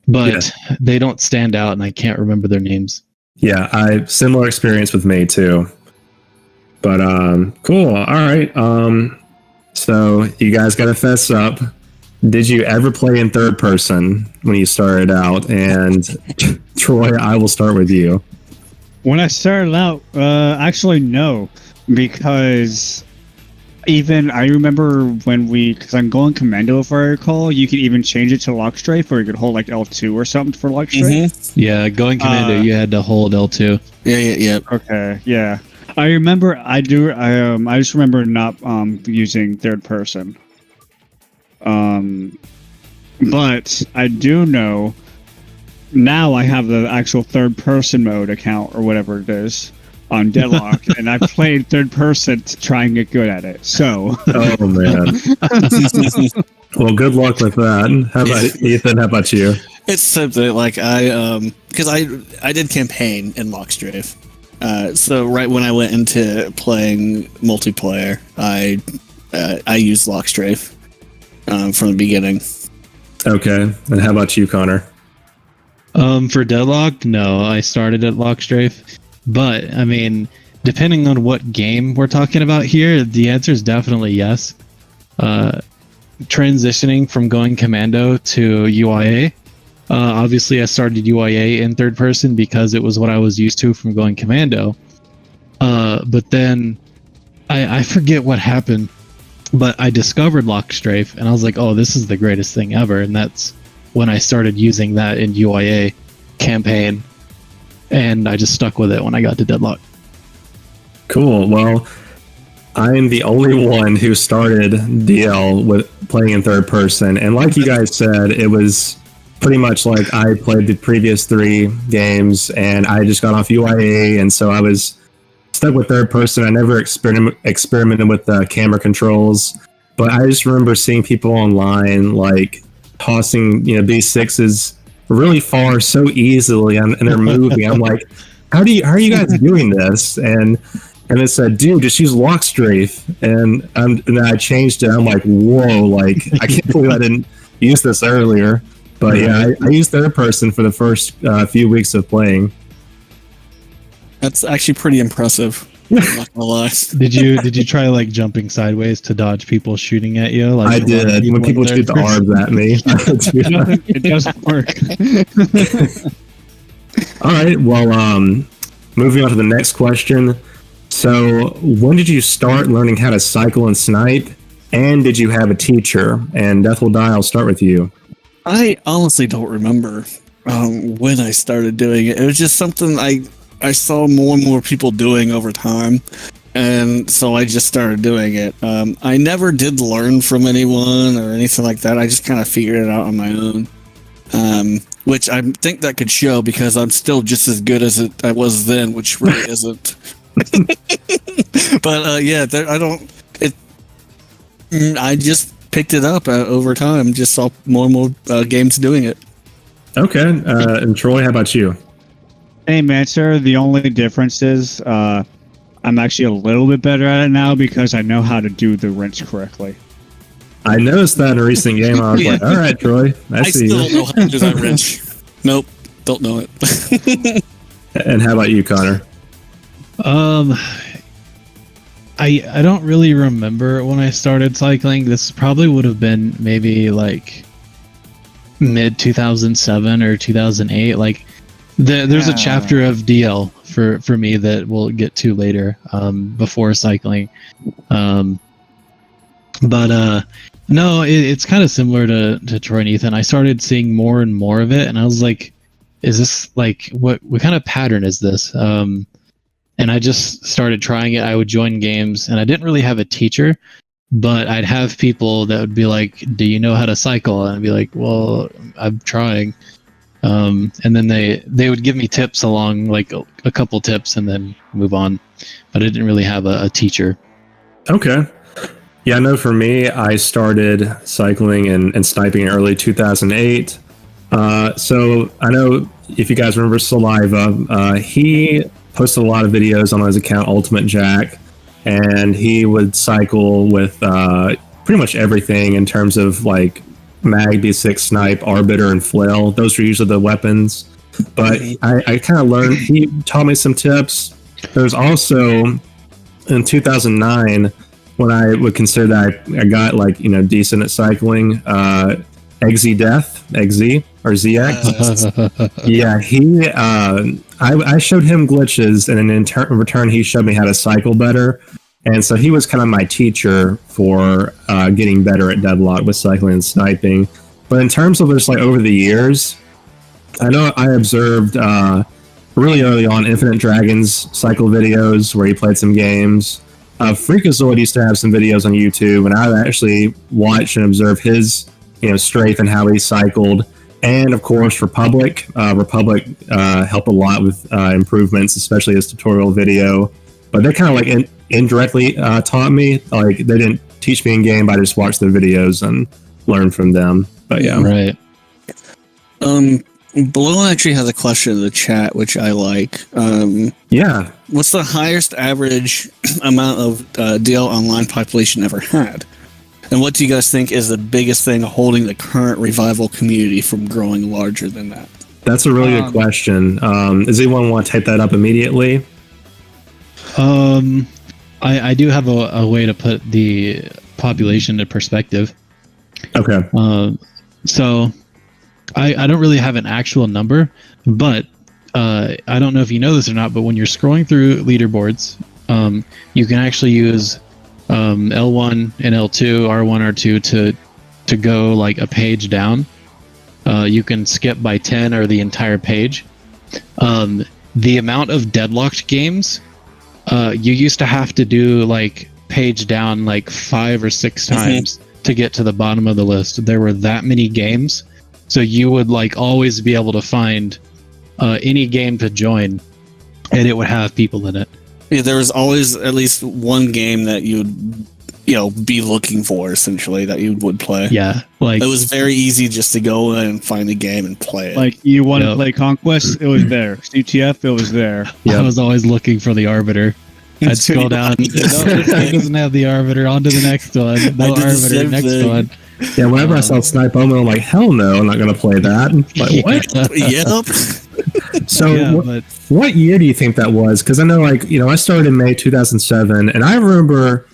but they don't stand out and I can't remember their names. Yeah, similar experience with me too. But cool. All right. So you guys got to fess up. Did you ever play in third person when you started out? And Troy, I will start with you. When I started out, actually no, because even I remember when because I'm going commando if I recall, you could even change it to lock strafe, or you could hold like L2 or something for lock strafe. Yeah, going commando, you had to hold L2. Yeah. Okay, yeah. I remember I just remember not using third person. But I do know now I have the actual third person mode account or whatever it is on Deadlock, and I played third person to try and get good at it. So, oh man. Well, good luck with that. How about Ethan? How about you? It's something like because I did campaign in Lockstrafe. So right when I went into playing multiplayer, I used Lockstrafe from the beginning. Okay, and how about you, Connor? For Deadlocked, no, I started at Lockstrafe, but I mean, depending on what game we're talking about here, the answer is definitely yes. Transitioning from going commando to UIA, obviously I started UIA in third person because it was what I was used to from going commando. But then I forget what happened, but I discovered Lockstrafe and I was like, oh, this is the greatest thing ever. And that's when I started using that in UIA campaign, and I just stuck with it when I got to Deadlock. Cool. Well, I am the only one who started DL with playing in third person, and like you guys said, it was pretty much like I played the previous 3 games, and I just got off UIA, and so I was stuck with third person. I never experimented with the camera controls, but I just remember seeing people online like tossing, B6s really far so easily, and they're moving. I'm like, how are you guys doing this? And it said, dude, just use lock strafe. And then I changed it. I'm like, whoa, like I can't believe I didn't use this earlier. But yeah, I used third person for the first few weeks of playing. That's actually pretty impressive. I'm not gonna lie. Did you try like jumping sideways to dodge people shooting at you? Like I did. When people shoot the orbs at me, it doesn't work. All right. Well, moving on to the next question. So, when did you start learning how to cycle and snipe? And did you have a teacher? And Deathwilldie, I'll start with you. I honestly don't remember when I started doing it. It was just something I saw more and more people doing over time. and so I just started doing it. I never did learn from anyone or anything like that. I just kind of figured it out on my own, which I think that could show because I'm still just as good as I was then, which really isn't. But yeah, I don't. I just picked it up over time. Just saw more and more games doing it. Okay, and Troy, how about you? Same answer. The only difference is I'm actually a little bit better at it now because I know how to do the wrench correctly. I noticed that in a recent game. I was like, all right, Troy, I see still you. don't know how to do that wrench. Nope, don't know it. And how about you, Connor? I don't really remember when I started cycling. This probably would have been maybe like mid 2007 or 2008. Like there's a chapter of DL for me that we'll get to later, before cycling. But no, it's kind of similar to Troy and Ethan. I started seeing more and more of it, and I was like, is this like what kind of pattern is this? And I just started trying it. I would join games, and I didn't really have a teacher, but I'd have people that would be like, do you know how to cycle? And I'd be like, well, I'm trying. And then they would give me tips along, like a couple tips, and then move on. But I didn't really have a teacher. Okay. Yeah, I know for me, I started cycling and sniping in early 2008. So I know if you guys remember Saliva, he posted a lot of videos on his account, Ultimate Jack, and he would cycle with pretty much everything in terms of like mag, B6, snipe, arbiter, and flail. Those were usually the weapons. But I kind of learned, he taught me some tips. There's also, in 2009, when I would consider that I got like, decent at cycling, XZ Death, XZ, or ZX. Yeah, I showed him glitches, and in return, he showed me how to cycle better. And so he was kind of my teacher for getting better at Deadlocked with cycling and sniping. But in terms of just like over the years, I know I observed really early on Infinite Dragon's cycle videos where he played some games. Freakazoid used to have some videos on YouTube, and I actually watched and observed his strafe and how he cycled. And of course, Republic helped a lot with improvements, especially his tutorial video. But they kind of like indirectly taught me. Like they didn't teach me in game, but I just watched their videos and learned from them. But yeah, right. Below actually has a question in the chat, which I like. Yeah. What's the highest average amount of DL online population ever had? And what do you guys think is the biggest thing holding the current revival community from growing larger than that? That's a really good question. Does anyone want to take that up immediately? I do have a way to put the population into perspective. Okay. So I don't really have an actual number, but I don't know if you know this or not, but when you're scrolling through leaderboards, you can actually use L1 and L2, R1, R2 to go like a page down. You can skip by 10 or the entire page. The amount of Deadlocked games, you used to have to do like page down like 5 or 6 times to get to the bottom of the list. There were that many games, so you would like always be able to find any game to join, and it would have people in it. Yeah, there was always at least one game that you'd be looking for, essentially, that you would play. Yeah, like it was very easy just to go in and find a game and play it. Like you want to play Conquest, it was there. CTF, it was there. I was always looking for the Arbiter. I'd scroll down. No, it doesn't have the Arbiter. On to the next one. No Arbiter. Next one. Yeah, whenever I saw Snipe Omen, I'm like, hell no, I'm not going to play that. Like, what? Yep. So, what year do you think that was? Because I know, like, I started in May 2007, and I remember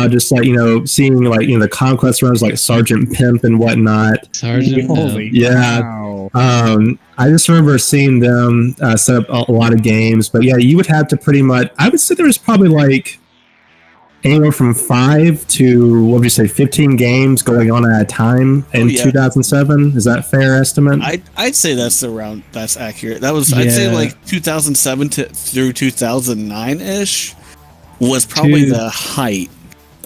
just like seeing like the conquest runs like Sergeant Pimp and whatnot. Sergeant Pimp. Yeah. Wow. I just remember seeing them set up a lot of games, but yeah, you would have to pretty much. I would say there was probably like anywhere from 5 to, what would you say, 15 games going on at a time in 2007. Is that a fair estimate? I'd say that's accurate. That was I'd say like 2007 through 2009 ish. was probably Two. the height.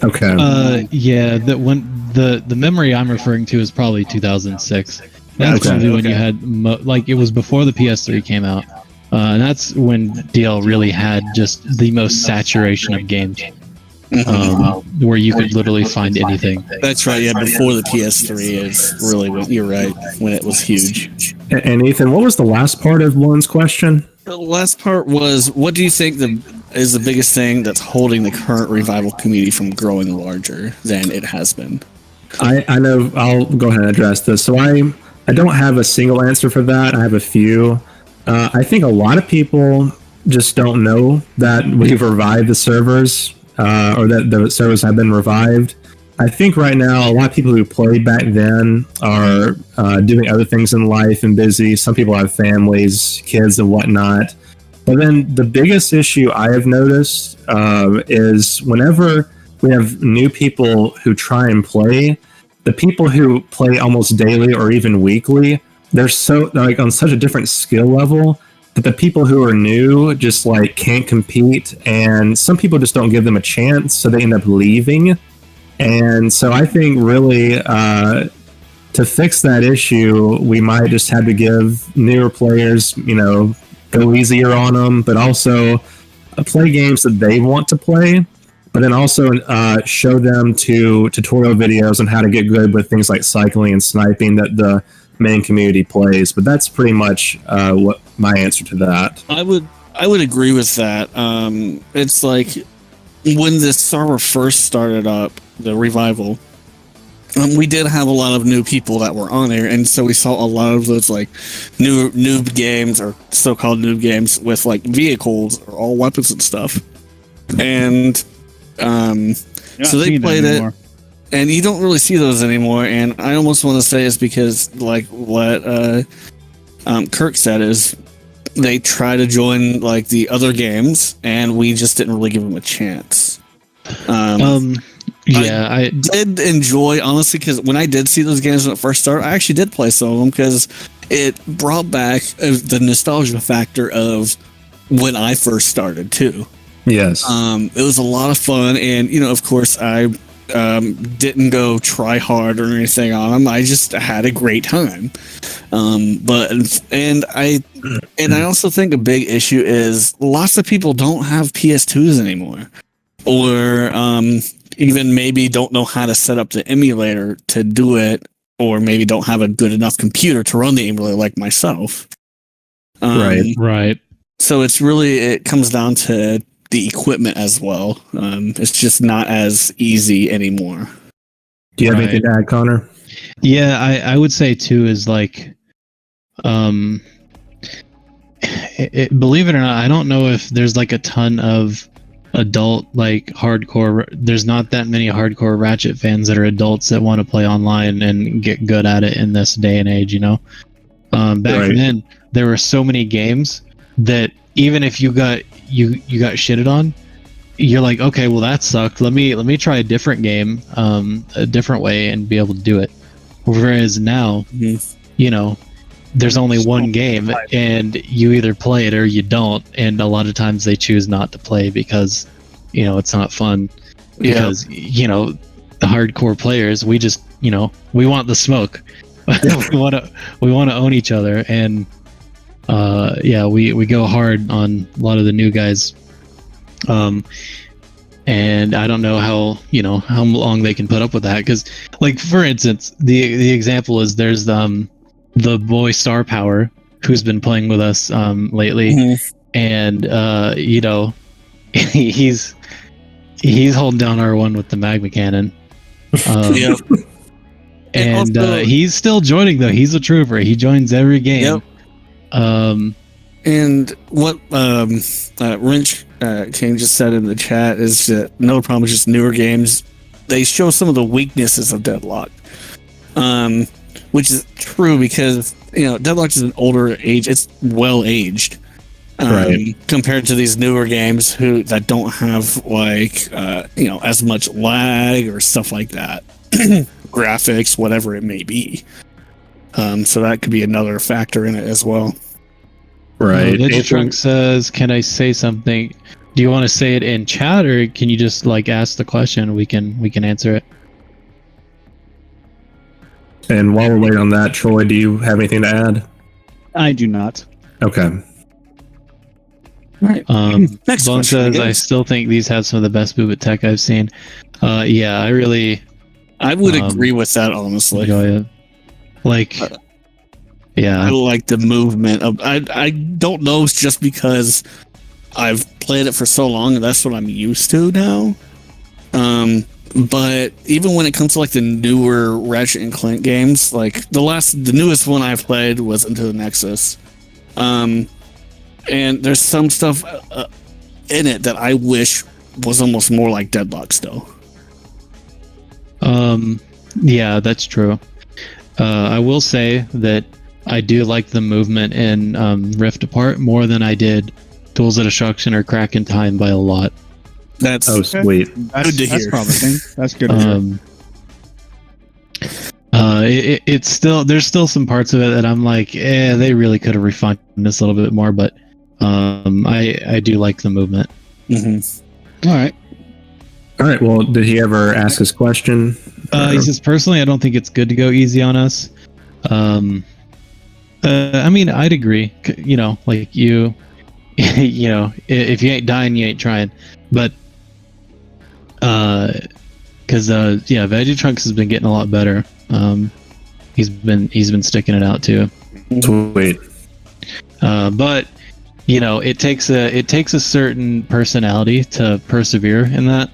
Okay. Yeah, that when the memory I'm referring to is probably 2006. That's Okay. probably when you had like it was before the PS3 came out, and that's when DL really had just the most saturation of games, where you could literally find anything. That's right. Yeah, before the PS3 is really what you're right, when it was huge. And Ethan, what was the last part of Lauren's question? The last part was, what do you think is the biggest thing that's holding the current revival community from growing larger than it has been? I know. I'll go ahead and address this. So I don't have a single answer for that. I have a few. I think a lot of people just don't know that we've revived the servers, or that the servers have been revived. I think right now a lot of people who played back then are doing other things in life and busy. Some people have families, kids, and whatnot. But then the biggest issue I have noticed is whenever we have new people who try and play, the people who play almost daily or even weekly, they're like on such a different skill level that the people who are new just like can't compete, and some people just don't give them a chance, so they end up leaving. And so I think really to fix that issue, we might just have to give newer players, go easier on them, but also play games that they want to play, but then also show them to tutorial videos on how to get good with things like cycling and sniping that the main community plays. But that's pretty much what my answer to that. I would agree with that. It's like when the server first started up, the revival, we did have a lot of new people that were on there, and so we saw a lot of those like noob games, or so-called noob games with like vehicles or all weapons and stuff. And so they played it, and you don't really see those anymore. And I almost want to say it's because, like what Kirk said, is they try to join like the other games, and we just didn't really give them a chance. Yeah, I did enjoy, honestly, because when I did see those games when it first started, I actually did play some of them because it brought back the nostalgia factor of when I first started too. Yes. It was a lot of fun, and of course, I didn't go try hard or anything on them. I just had a great time. I also think a big issue is lots of people don't have PS2s anymore, or even maybe don't know how to set up the emulator to do it, or maybe don't have a good enough computer to run the emulator like myself. Right. So it comes down to the equipment as well. It's just not as easy anymore. Do you have anything to add, Connor? Yeah, I would say too is like, believe it or not, I don't know if there's like a ton of adult like hardcore. There's not that many hardcore Ratchet fans that are adults that want to play online and get good at it in this day and age. Back then there were so many games that even if you got shitted on, you're like, okay, well that sucked. Let me try a different game, a different way, and be able to do it. Whereas now, there's only one game, and you either play it or you don't. And a lot of times they choose not to play because, it's not fun. Because the hardcore players, we just, we want the smoke. we want to own each other, and we go hard on a lot of the new guys. And I don't know how long they can put up with that, because, like, for instance, the example is there's the boy Star Power, who's been playing with us lately, and he's holding down R1 with the magma cannon. And he's still joining, though. He's a trooper. He joins every game. And what Wrench King just said in the chat is that no problem, just newer games, they show some of the weaknesses of Deadlocked, which is true because Deadlocked is an older age. It's well aged, compared to these newer games that don't have like as much lag or stuff like that, graphics, whatever it may be. So that could be another factor in it as well. Right. Trunk says, "Can I say something? Do you want to say it in chat, or can you just like ask the question? We can answer it. And while we're waiting on that, Troy, do you have anything to add? I do not. Okay. Right. Next Bone question, says, I still think these have some of the best movement tech I've seen. Yeah, I really I would agree with that, honestly. enjoy it. Like, I yeah, like the movement of. I don't know. It's just because I've played it for so long, and that's what I'm used to now. But even when it comes to like the newer Ratchet and Clank games, like the newest one I've played was Into the Nexus. And there's some stuff in it that I wish was almost more like Deadlocked still. yeah, that's true. I will say that I do like the movement in Rift Apart more than I did Tools of Destruction or Crack in Time by a lot. That's Sweet. That's, Good to that's hear. promising. That's good to hear. It's still, there's still some parts of it that I'm like, they really could have refined this a little bit more, but I do like the movement. Mm-hmm. All right. All right. Well, did he ever ask his question? He says, personally, I don't think it's good to go easy on us. I mean, I'd agree. You know, like you know, if you ain't dying, you ain't trying. But because yeah, Vegetrunks has been getting a lot better. He's been sticking it out too. Sweet. But you know, it takes a certain personality to persevere in that.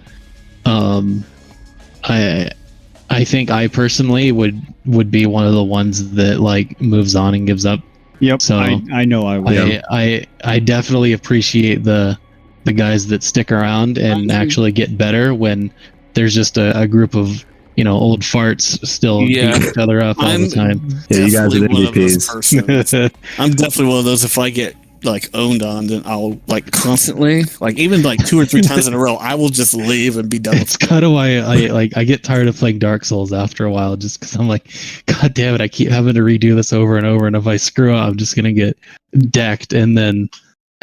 I think I personally would be one of the ones that like moves on and gives up. Yep. So I know I will. I definitely appreciate the guys that stick around and actually get better when there's just a group of, you know, old farts still beating each other up all the time. Yeah, you guys are the Definitely one of those MVPs. persons. I'm definitely one of those. If I get like owned on, then I'll like constantly, like even like 2 or 3 times in a row, I will just leave and be done with It's kind of why I get tired of playing Dark Souls after a while, just because I'm like, God damn it, I keep having to redo this over and over, and if I screw up, I'm just gonna get decked and then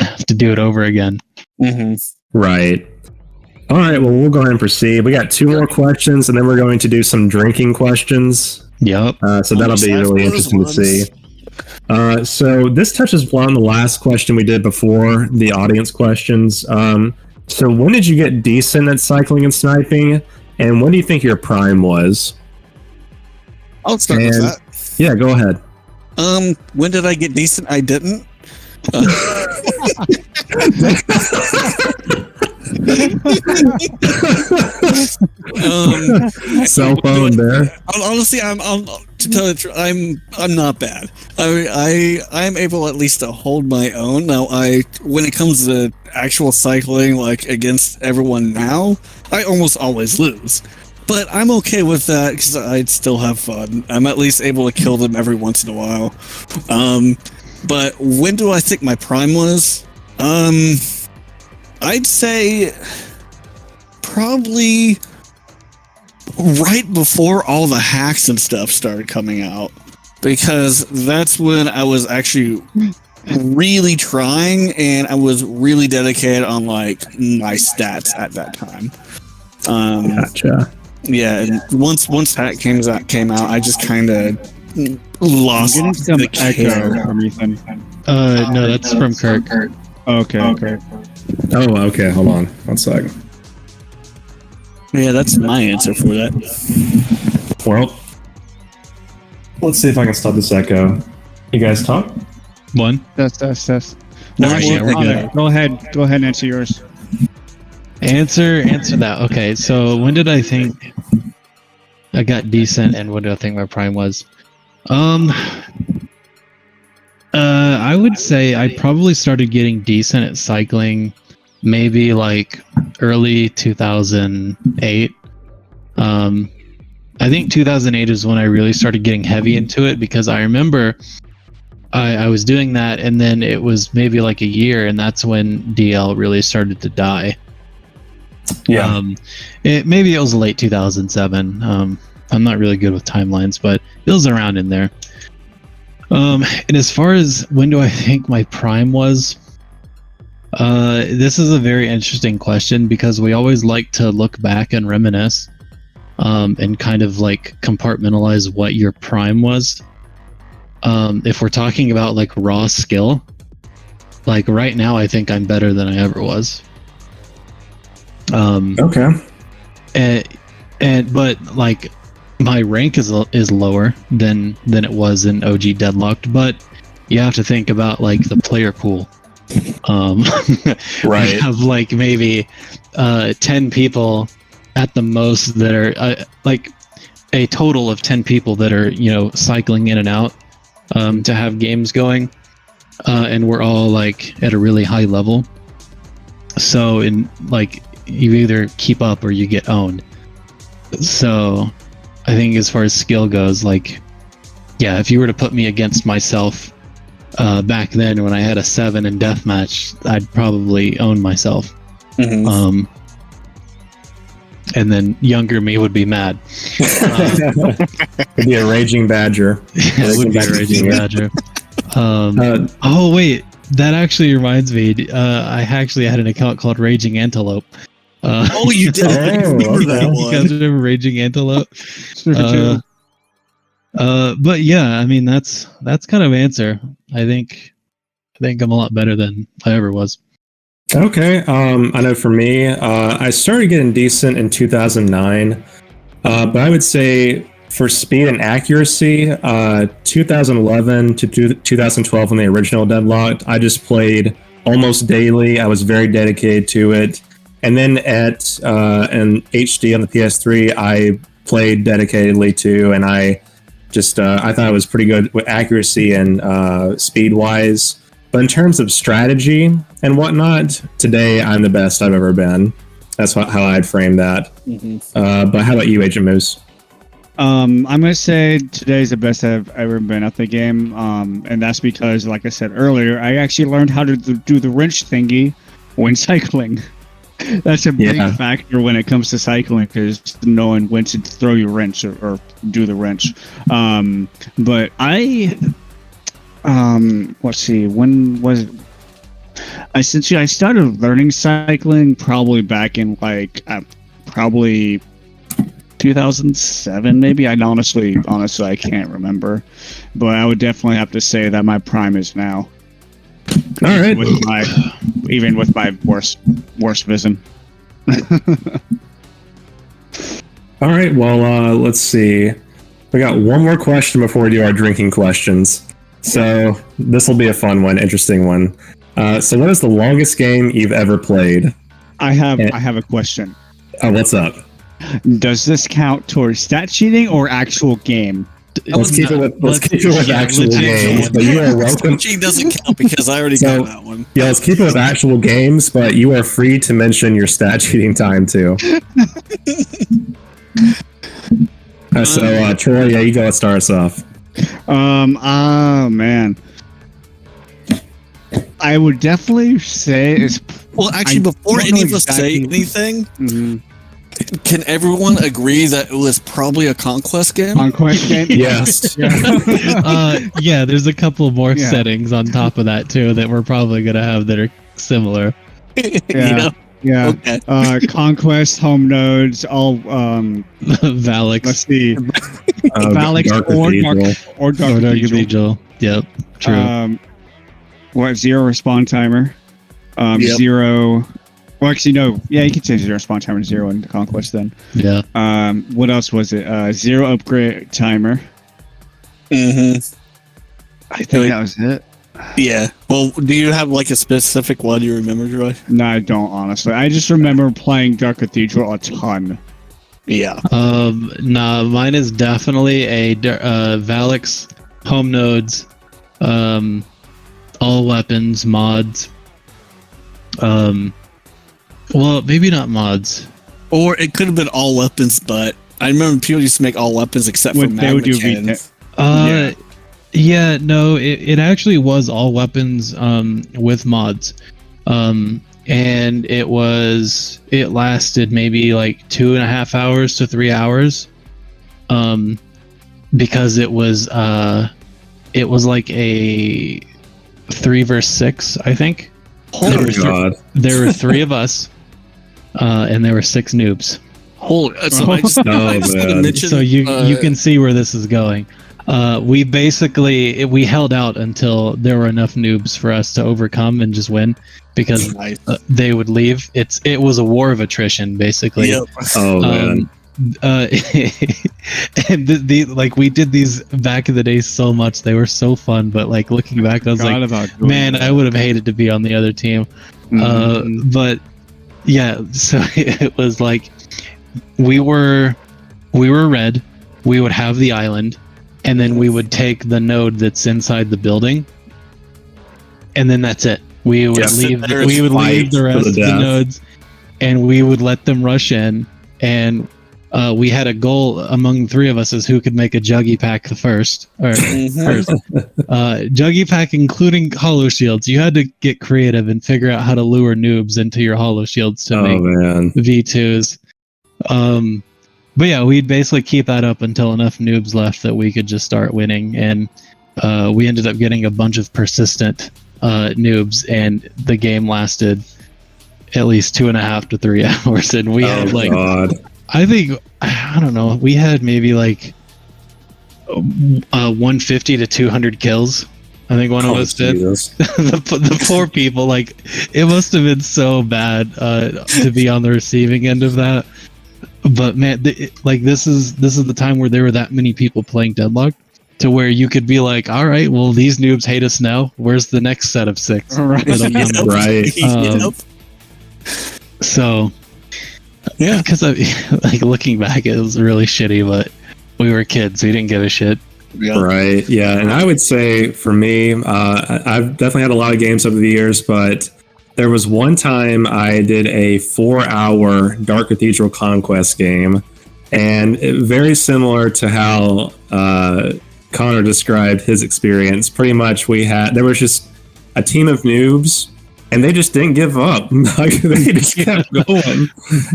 have to do it over again. Mm-hmm. Right. All right. Well, we'll go ahead and proceed. We got 2 more questions, and then we're going to do some drinking questions. Yep. So that'll be really interesting to see. So this touches on the last question we did before, the audience questions. So when did you get decent at cycling and sniping, and when do you think your prime was? I'll start with that. Yeah, go ahead. When did I get decent? I didn't. Cell phone there. Honestly, I'm to tell the truth, I'm not bad. I'm able at least to hold my own. Now, when it comes to actual cycling, like against everyone now, I almost always lose. But I'm okay with that because I'd still have fun. I'm at least able to kill them every once in a while. But when do I think my prime was? I'd say probably right before all the hacks and stuff started coming out, because that's when I was actually really trying and I was really dedicated on like my stats at that time. Gotcha. Yeah, and once that came out, I just kind of lost Getting some the care. echo from Ethan. No, that's from Kirk. Okay. Oh, okay. Hold on. 1 second. Yeah, that's my answer for that. Well, let's see if I can stop this echo. You guys talk? One. Test. No, yeah, we're good. Go ahead and answer yours. Answer that. Okay, so when did I think I got decent, and what do I think my prime was? I would say I probably started getting decent at cycling maybe like early 2008. I think 2008 is when I really started getting heavy into it, because I remember I was doing that, and then it was maybe like a year, and that's when DL really started to die. Yeah. Maybe it was late 2007. I'm not really good with timelines, but it was around in there. And as far as when do I think my prime was, This is a very interesting question because we always like to look back and reminisce, and kind of like compartmentalize what your prime was. If we're talking about like raw skill, like right now, I think I'm better than I ever was. Okay. But like my rank is lower than it was in OG Deadlocked, but you have to think about like the player pool. Right. We have like maybe 10 people at the most that are like a total of 10 people that are, you know, cycling in and out to have games going, and we're all like at a really high level. So in like you either keep up or you get owned. So I think as far as skill goes, like, yeah, if you were to put me against myself back then when I had a 7 in deathmatch, I'd probably own myself. Mhm. And then younger me would be mad. It'd be a raging badger. It would be a raging badger. Oh wait, that actually reminds me. I actually had an account called Raging Antelope. Oh, you did. I Oh, remember that okay. You guys one. remember Raging Antelope? True. But yeah, I mean that's kind of answer. I think I'm a lot better than I ever was. Okay. I know for me, I started getting decent in 2009, but I would say for speed and accuracy, 2011 to 2012 when the original Deadlocked, I just played almost daily. I was very dedicated to it. And then at in HD on the PS3, I played dedicatedly too, and I just I thought it was pretty good with accuracy and speed wise. But in terms of strategy and whatnot, today I'm the best I've ever been. That's how I'd frame that. But how about you, Agent Moose? I'm gonna say today's the best I've ever been at the game, and that's because, like I said earlier, I actually learned how to do the wrench thingy when cycling. That's a big factor when it comes to cycling, because knowing when to throw your wrench or do the wrench. But let's see, when was it? Essentially, I started learning cycling probably back in like probably 2007, maybe. I honestly I can't remember, but I would definitely have to say that my prime is now. All right. Even with my worst vision. All right. Well, let's see. We got one more question before we do our drinking questions. So this will be a fun one, interesting one. So what is the longest game you've ever played? I have a question. Oh, what's up? Does this count towards stat cheating or actual game? Let's keep it with actual games. But you are welcome. Cheating doesn't count because I already got that one. Yeah, let's keep it with actual games, but you are free to mention your stat cheating time too. So Troy, yeah, you go. Let's start us off. Oh man, I would definitely say it's. Well, actually, before any of us say anything, can everyone agree that it was probably a conquest game? Conquest game? Yes. Yeah, there's a couple more settings on top of that too that we're probably gonna have that are similar. Yeah. Okay. Conquest, home nodes, all Valix. Let's see. Valix or Dark Cathedral. Yep. True. Zero respawn timer. Zero. Well, actually, no. Yeah, you can change zero respawn timer to 0 in Conquest then. Yeah. What else was it? Zero upgrade timer. I think that was it. Yeah. Well, do you have like a specific one you remember, Troy? No, I don't, honestly. I just remember playing Dark Cathedral a ton. Yeah. Nah, mine is definitely a Valix, home nodes, all weapons, mods. Well, maybe not mods. Or it could have been all weapons, but I remember people used to make all weapons except for magma cannons. Yeah, no, it actually was all weapons with mods. And it lasted maybe like 2.5 hours to 3 hours. Because it was like a 3 versus 6, I think. There Oh were, God. there were 3 of us, and there were 6 noobs. Holy, so I just, I just want to man. mention. So you can see where this is going. We basically we held out until there were enough noobs for us to overcome and just win, because Nice. they would leave. It was a war of attrition basically. Yep. Oh man. And like we did these back in the day so much. They were so fun, but like looking back, I was Forgot like, about doing man, that. I would have hated to be on the other team. Mhm. But yeah, so it was like we were red. We would have the island, and then we would take the node that's inside the building, and then that's it. We would Yeah, leave. sit there We would and leave fight the to rest the of the death. nodes, and we would let them rush in. And we had a goal among the 3 of us as who could make a juggy pack the first. Or first. Juggy pack including hollow shields. You had to get creative and figure out how to lure noobs into your hollow shields to Oh make man. V2s. But yeah, we'd basically keep that up until enough noobs left that we could just start winning. And we ended up getting a bunch of persistent noobs, and the game lasted at least 2.5 to 3 hours. And we had like, God. I think, I don't know, we had maybe like 150 to 200 kills. I think one of us did. Jesus. The poor people, like, it must have been so bad to be on the receiving end of that. But man, like this is the time where there were that many people playing Deadlocked, to where you could be like, all right, well, these noobs hate us now. Where's the next set of 6? Right. that'll come in? Right. Yep. So Yeah. because like looking back, it was really shitty, but we were kids, we didn't give a shit. Yeah. Right. Yeah. And I would say for me, I've definitely had a lot of games over the years, but there was one time I did a 4-hour Dark Cathedral Conquest game, and very similar to how Connor described his experience. Pretty much there was just a team of noobs, and they just didn't give up. Like, they just kept going.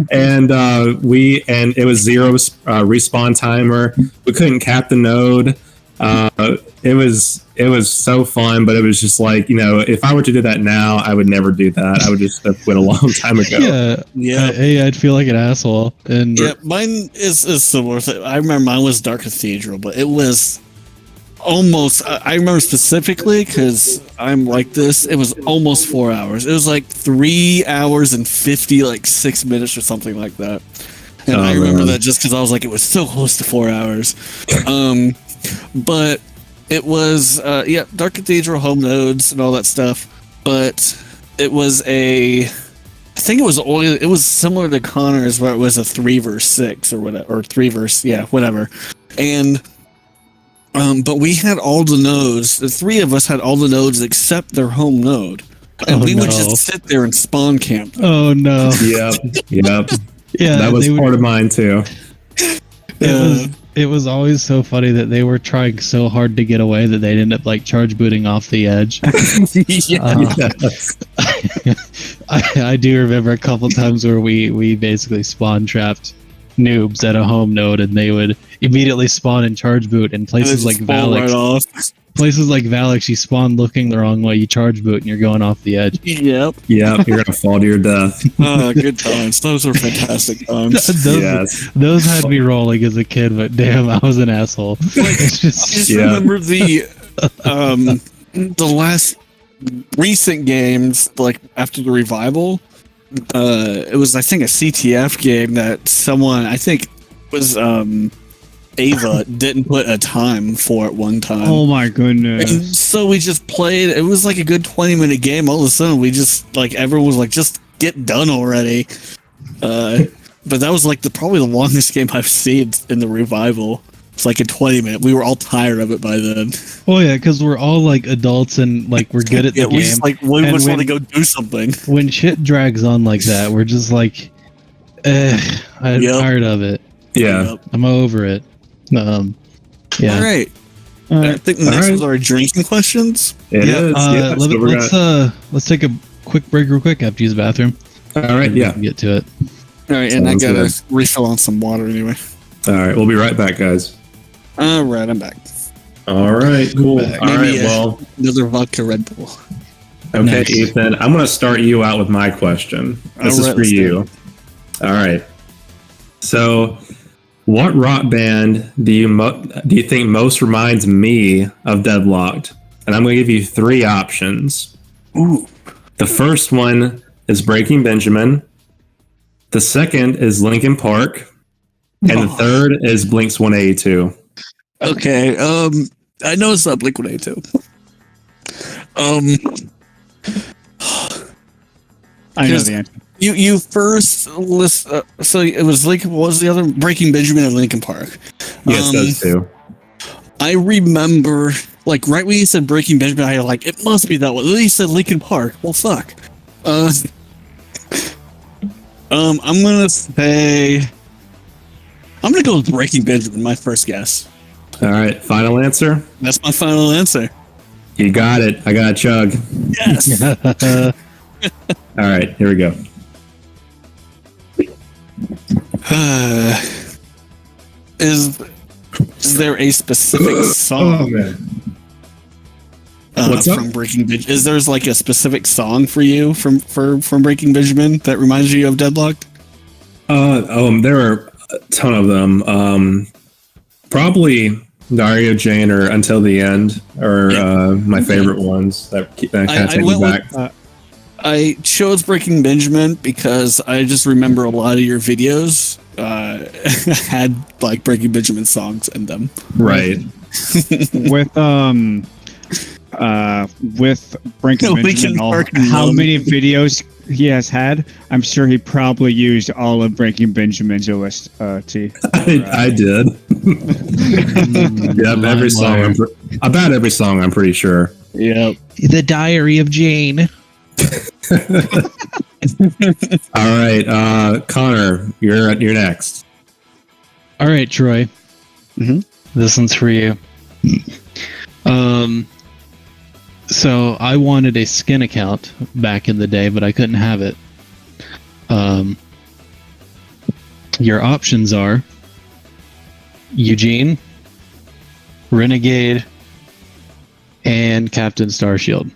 And it was 0 respawn timer. We couldn't cap the node. It was so fun, but it was just like, if I were to do that now, I would never do that. I would just have quit a long time ago. Yeah, hey, I'd feel like an asshole. And Yeah, mine is similar. I remember mine was Dark Cathedral, but it was almost. I remember specifically because I'm like this. It was almost 4 hours. It was like 3 hours and 56 minutes or something like that. And I remember man. that just because I was like, it was so close to 4 hours. But it was Dark Cathedral, home nodes, and all that stuff. But it was I think it was similar to Connor's, where it was a 3 versus 6 or whatever, or 3 versus whatever. And but we had all the nodes. The 3 of us had all the nodes except their home node, and we would just sit there and spawn camp. Oh no. Yep. Yeah, That was part of mine too. It was always so funny that they were trying so hard to get away that they'd end up like charge booting off the edge. Yes. I do remember a couple times where we basically spawn trapped noobs at a home node, and they would immediately spawn and charge boot in places like Valix. Places like Valix, you spawn looking the wrong way, you charge boot, and you're going off the edge. Yep. Yep. You're gonna fall to your death. Good times. Those were fantastic times. Those had me rolling as a kid, but damn, I was an asshole. I just remember the last recent games, like after the revival. It was, I think, a CTF game that someone, I think, was Ava didn't put a time for it one time. Oh my goodness. And so we just played. It was like a good 20-minute game. All of a sudden, we just, like, everyone was like, just get done already. But that was like probably the longest game I've seen in the revival. It's like a 20-minute. We were all tired of it by then. Oh yeah, because we're all like adults and like we're good at the game. We just we just want to go do something. When shit drags on like that, we're just like, I'm tired of it. Yeah. I'm over it. Yeah. All right. I think the next ones are drinking questions. It is. Let's take a quick break real quick. I have to use the bathroom. All right. We Yeah. can get to it. All right, and Sounds I gotta good. refill on some water anyway. All right. We'll be right back, guys. All right, I'm back. All right. Cool. All right. Maybe, Well. another vodka Red Bull. Okay, Nice. Ethan, I'm going to start you out with my question. This is Alright, for let's do you. All right. So, what rock band do you think most reminds me of Deadlocked? And I'm going to give you 3 options. Ooh. The first one is Breaking Benjamin. The second is Linkin Park. And the third is Blink's 182. Okay. I know it's not Blink-182. I know the answer. You first list. So it was Lincoln. What was the other? Breaking Benjamin and Linkin Park. Yes, those two. I remember, like, right when you said Breaking Benjamin, I like it must be that one. Then you said Linkin Park. Well, fuck. I'm gonna say. I'm gonna go with Breaking Benjamin. My first guess. All right, final answer. That's my final answer. You got it. I got a chug. Yes. All right, here we go. Is there a specific song man. What's up? from Breaking Benjamin? Is there like a specific song for you from Breaking Benjamin that reminds you of Deadlocked? There are a ton of them. Probably Dario Jane or Until the End are my favorite ones that kind of take me back. I chose Breaking Benjamin because I just remember a lot of your videos had like Breaking Benjamin songs in them. Right. With Breaking Benjamin, how many videos he has had, I'm sure he probably used all of Breaking Benjamin's OST. I did. Yep, every song. About every song, I'm pretty sure. Yep. The Diary of Jane. All right, Connor, you're next. All right, Troy. This one's for you. So I wanted a skin account back in the day, but I couldn't have it. Your options are Eugene, Renegade, and Captain Starshield.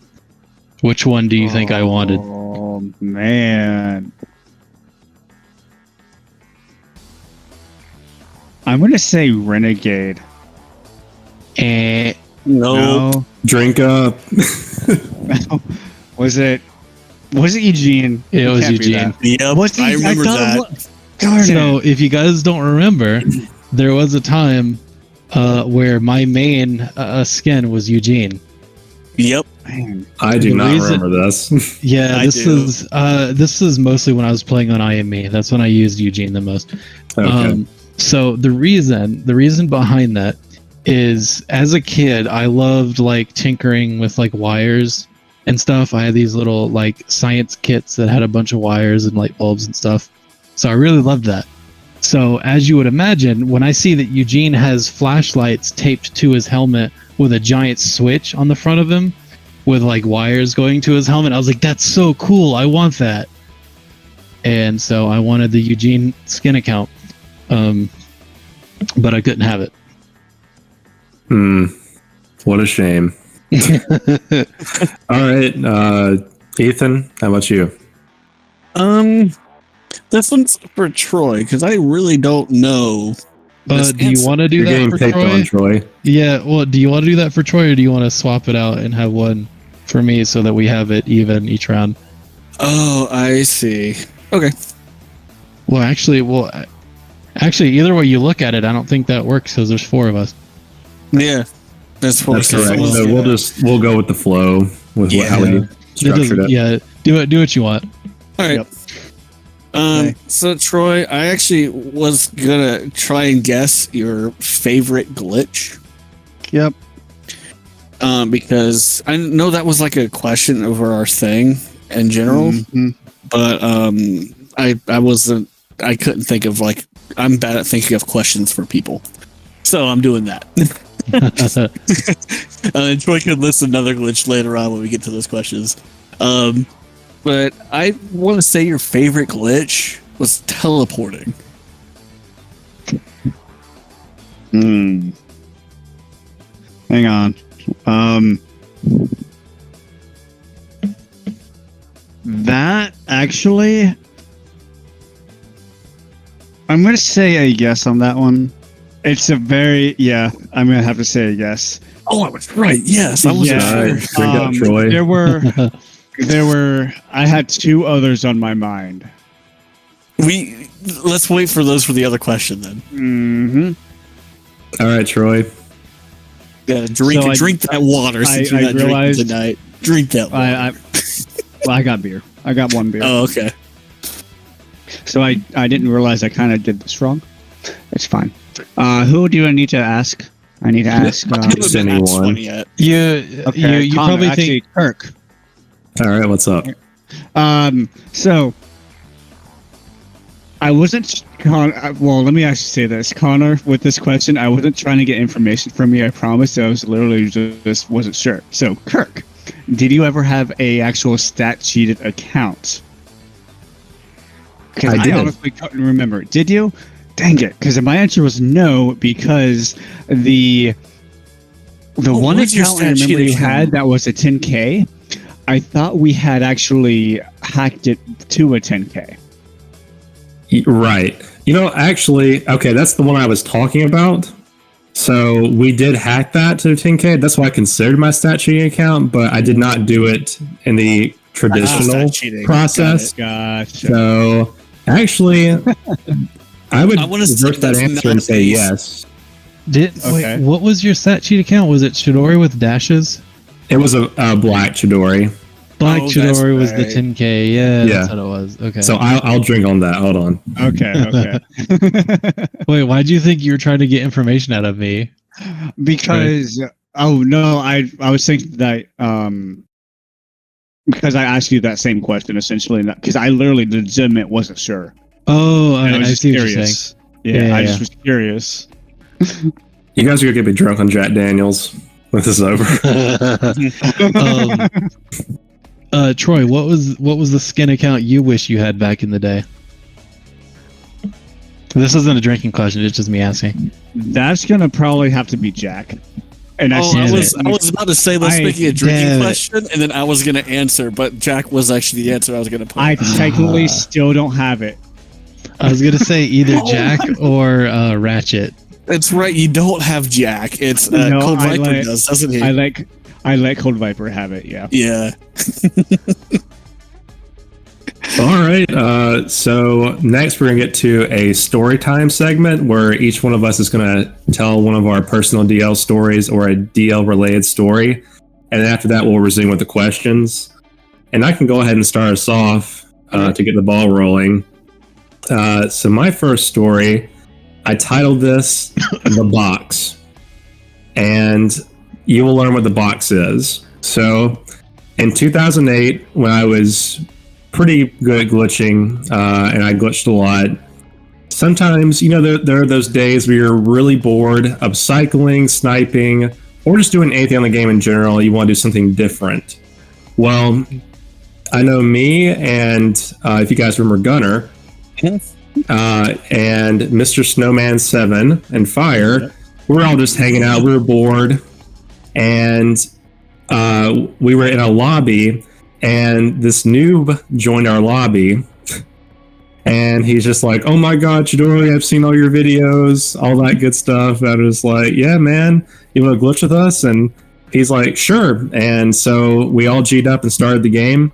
Which one do you think I wanted? Oh, man. I'm going to say Renegade. No. Drink up. Was it Eugene? It was can't be Eugene. that. Yep. I remember that. So if you guys don't remember, there was a time where my main skin was Eugene. Yep. Man. I do not remember this. Yeah, I this do. this is mostly when I was playing on IME. That's when I used Eugene the most. Okay. So the reason behind that is, as a kid, I loved like tinkering with like wires and stuff. I had these little like science kits that had a bunch of wires and light bulbs and stuff. So I really loved that. So as you would imagine, when I see that Eugene has flashlights taped to his helmet with a giant switch on the front of him with like wires going to his helmet, I was like, that's so cool. I want that. And so I wanted the Eugene skin account. But I couldn't have it. What a shame. All right, Ethan, how about you? This one's for Troy because I really don't know. this Do you answer. want to do You're that getting for picked Troy? on, Troy. Yeah, well, do you want to do that for Troy, or do you want to swap it out and have one for me so that we have it even each round? Oh, I see. Okay. Well, actually, either way you look at it, I don't think that works because there's 4 of us. Yeah. That's That's correct. So we'll go with the flow with how we structured it. Yeah, do what you want. All right. Okay. So Troy, I actually was gonna try and guess your favorite glitch. Yep. Because I know that was like a question over our thing in general, but I couldn't think of like, I'm bad at thinking of questions for people, so I'm doing that. And Troy can list another glitch later on when we get to those questions. But I want to say your favorite glitch was teleporting. Hang on. That actually, I'm gonna say a yes on that one. It's a very I'm gonna have to say a yes. Oh, I was right. Yes, I was Drink sure. up, Troy. There were. I had two others on my mind. Let's wait for those for the other question then. Mm-hmm. All right, Troy. Yeah, drink that water since you're not drinking tonight. Drink that water. I got beer. I got one beer. Oh, okay. So I didn't realize I kind of did this wrong. It's fine. Who do I need to ask? I need to ask. I haven't been asked anyone. one yet. You Connor, probably actually, think Kirk. All right, what's up? So I wasn't well, let me actually say this, Connor. With this question, I wasn't trying to get information from you. I promise. I was literally just wasn't sure. So, Kirk, did you ever have a actual stat cheated account? Because I did. I honestly couldn't remember. Did you? Dang it! Because my answer was no. Because the one what's your account I stat remember cheated you account? had that was a 10K. I thought we had actually hacked it to a 10K. Right. Actually, okay, that's the one I was talking about. So we did hack that to 10K. That's why I considered my stat cheating account, but I did not do it in the traditional stat cheating. process. Gotcha. So actually, I would I wanna say reverse that that's answer not and say the- yes. Okay. Wait, what was your stat cheat account? Was it Chidori with dashes? It was a black Chidori. Black Oh, Chidori was the that's 10K. Yeah, Yeah. that's what it was. Okay. So I'll drink on that. Hold on. Okay. wait, why do you think you were trying to get information out of me? Because oh no, I was thinking that because I asked you that same question essentially, because I literally legitimate wasn't sure. Oh, And I was just see what you're saying. curious. Yeah, I yeah. just was curious. You guys are gonna get me drunk on Jack Daniels when this is over. Troy, what was the skin account you wish you had back in the day? This isn't a drinking question; it's just me asking. That's gonna probably have to be Jack. And I was about to say, let's make it a drinking damn it. question, and then I was going to answer, but Jack was actually the answer I was going to put. I technically still don't have it. I was gonna say either Jack or Ratchet. It's right, you don't have Jack. It's No, Cold I Viper let- does, doesn't he? I let Cold Viper have it. Yeah. Yeah. All right. So next we're gonna get to a story time segment where each one of us is gonna tell one of our personal DL stories or a DL related story, and then after that we'll resume with the questions. And I can go ahead and start us off to get the ball rolling. So my first story, I titled this "The Box," and you will learn what the box is. So in 2008, when I was pretty good at glitching, and I glitched a lot. Sometimes, there are those days where you're really bored of cycling, sniping, or just doing anything on the game in general. You want to do something different. Well, I know me and if you guys remember Gunner, and Mr. Snowman 7 and Fire, we were all just hanging out. We were bored, and we were in a lobby. And this noob joined our lobby, and he's just like, "Oh my God, Chidori, I've seen all your videos, all that good stuff." And I was like, "Yeah, man, you want to glitch with us?" And he's like, "Sure." And so we all G'd up and started the game.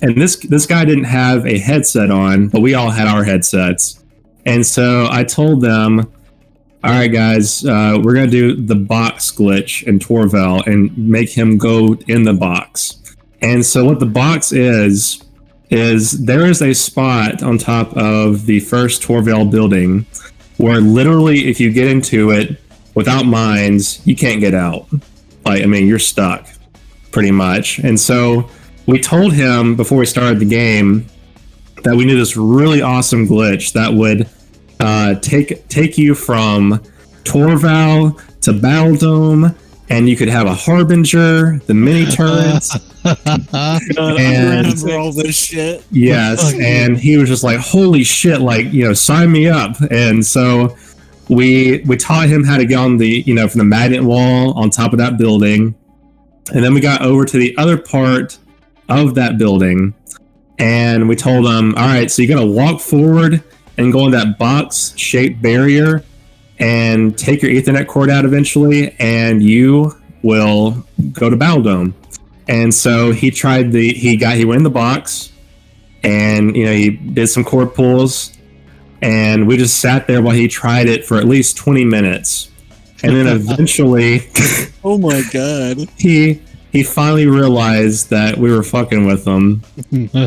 And this guy didn't have a headset on, but we all had our headsets. And so I told them, "All right, guys, we're gonna do the box glitch in Torval and make him go in the box." And so what the box is there is a spot on top of the first Torval building where literally if you get into it without mines, you can't get out. You're stuck pretty much. And so we told him before we started the game that we knew this really awesome glitch that would take you from Torval to Battle Dome, and you could have a Harbinger, the mini turrets. I remember all this shit. Yes, and he was just like, "Holy shit! Sign me up!" And so we taught him how to get on the from the magnet wall on top of that building, and then we got over to the other part of that building, And we told him, all right, so you're going to walk forward and go in that box-shaped barrier and take your Ethernet cord out eventually, and you will go to Battle Dome. And so he tried he went in the box, and he did some cord pulls, and we just sat there while he tried it for at least 20 minutes. And then eventually, oh my god, he finally realized that we were fucking with him,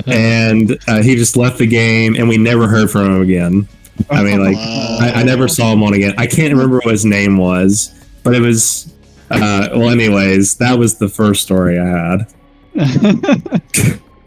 and he just left the game, and we never heard from him again. I mean, like, I never saw him on again. I can't remember what his name was, but it was, well, anyways, that was the first story I had.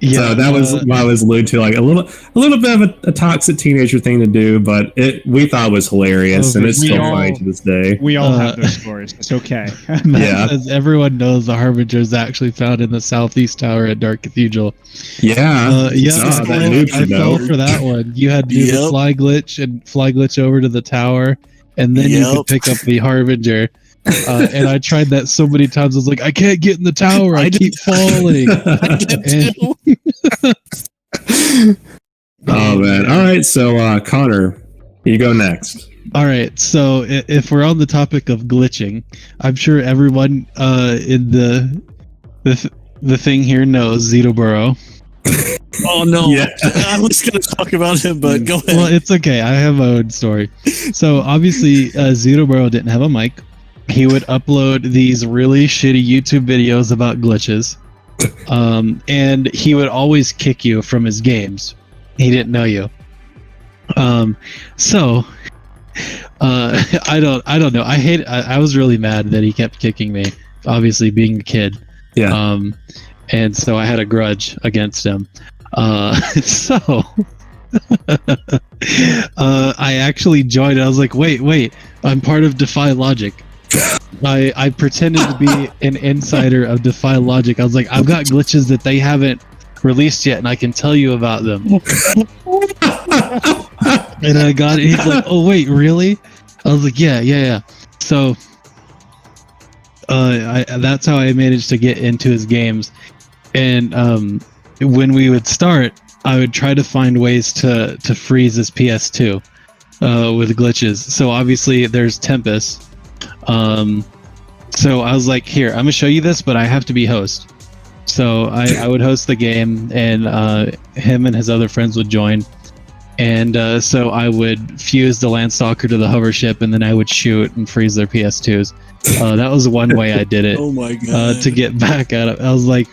Yeah, so that was what I was alluding to, like a little bit of a toxic teenager thing to do, but we thought it was hilarious, and it's still funny to this day. We all have those stories. It's okay. Yeah. As everyone knows, the Harbinger is actually found in the southeast tower at Dark Cathedral. Yeah. I fell for that one. You had to do the fly glitch over to the tower, and then you could pick up the Harbinger. And I tried that so many times. I was like, I can't get in the tower. I keep falling. Oh man! All right, so Connor, you go next. All right, so if we're on the topic of glitching, I'm sure everyone in the thing here knows Zetoboro. Oh no! Yeah. I was going to talk about him, but go ahead. Well, it's okay. I have my own story. So obviously, Zetoboro didn't have a mic. He would upload these really shitty YouTube videos about glitches, and he would always kick you from his games. He didn't know you. So I don't know. I was really mad that he kept kicking me. Obviously, being a kid. Yeah. And so I had a grudge against him. So I actually joined. I was like, wait, I'm part of Defy Logic. I pretended to be an insider of Defy Logic. I was like, I've got glitches that they haven't released yet, and I can tell you about them. And I got it. He's like, oh wait, really? I was like, yeah. So that's how I managed to get into his games. And when we would start, I would try to find ways to freeze his PS2 with glitches. So obviously there's Tempest. So I was like, here, I'm gonna show you this, but I have to be host. So I would host the game, and him and his other friends would join. And so I would fuse the Landstalker to the hover ship, and then I would shoot and freeze their PS2s. That was one way I did it. Oh my god! To get back at it, I was like,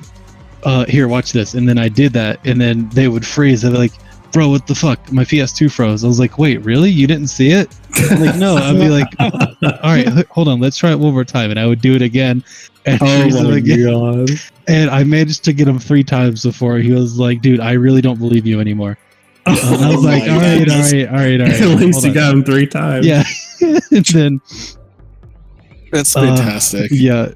here, watch this. And then I did that, and then they would freeze. They'd be like, bro, what the fuck? My PS2 froze. I was like, wait, really? You didn't see it? I'm like, no. I'd be like, all right, hold on, let's try it one more time. And I would do it again. And freeze him again. God. And I managed to get him 3 times before he was like, dude, I really don't believe you anymore. And I was like, all right. At least you got him 3 times. Yeah. And then that's fantastic. Yeah.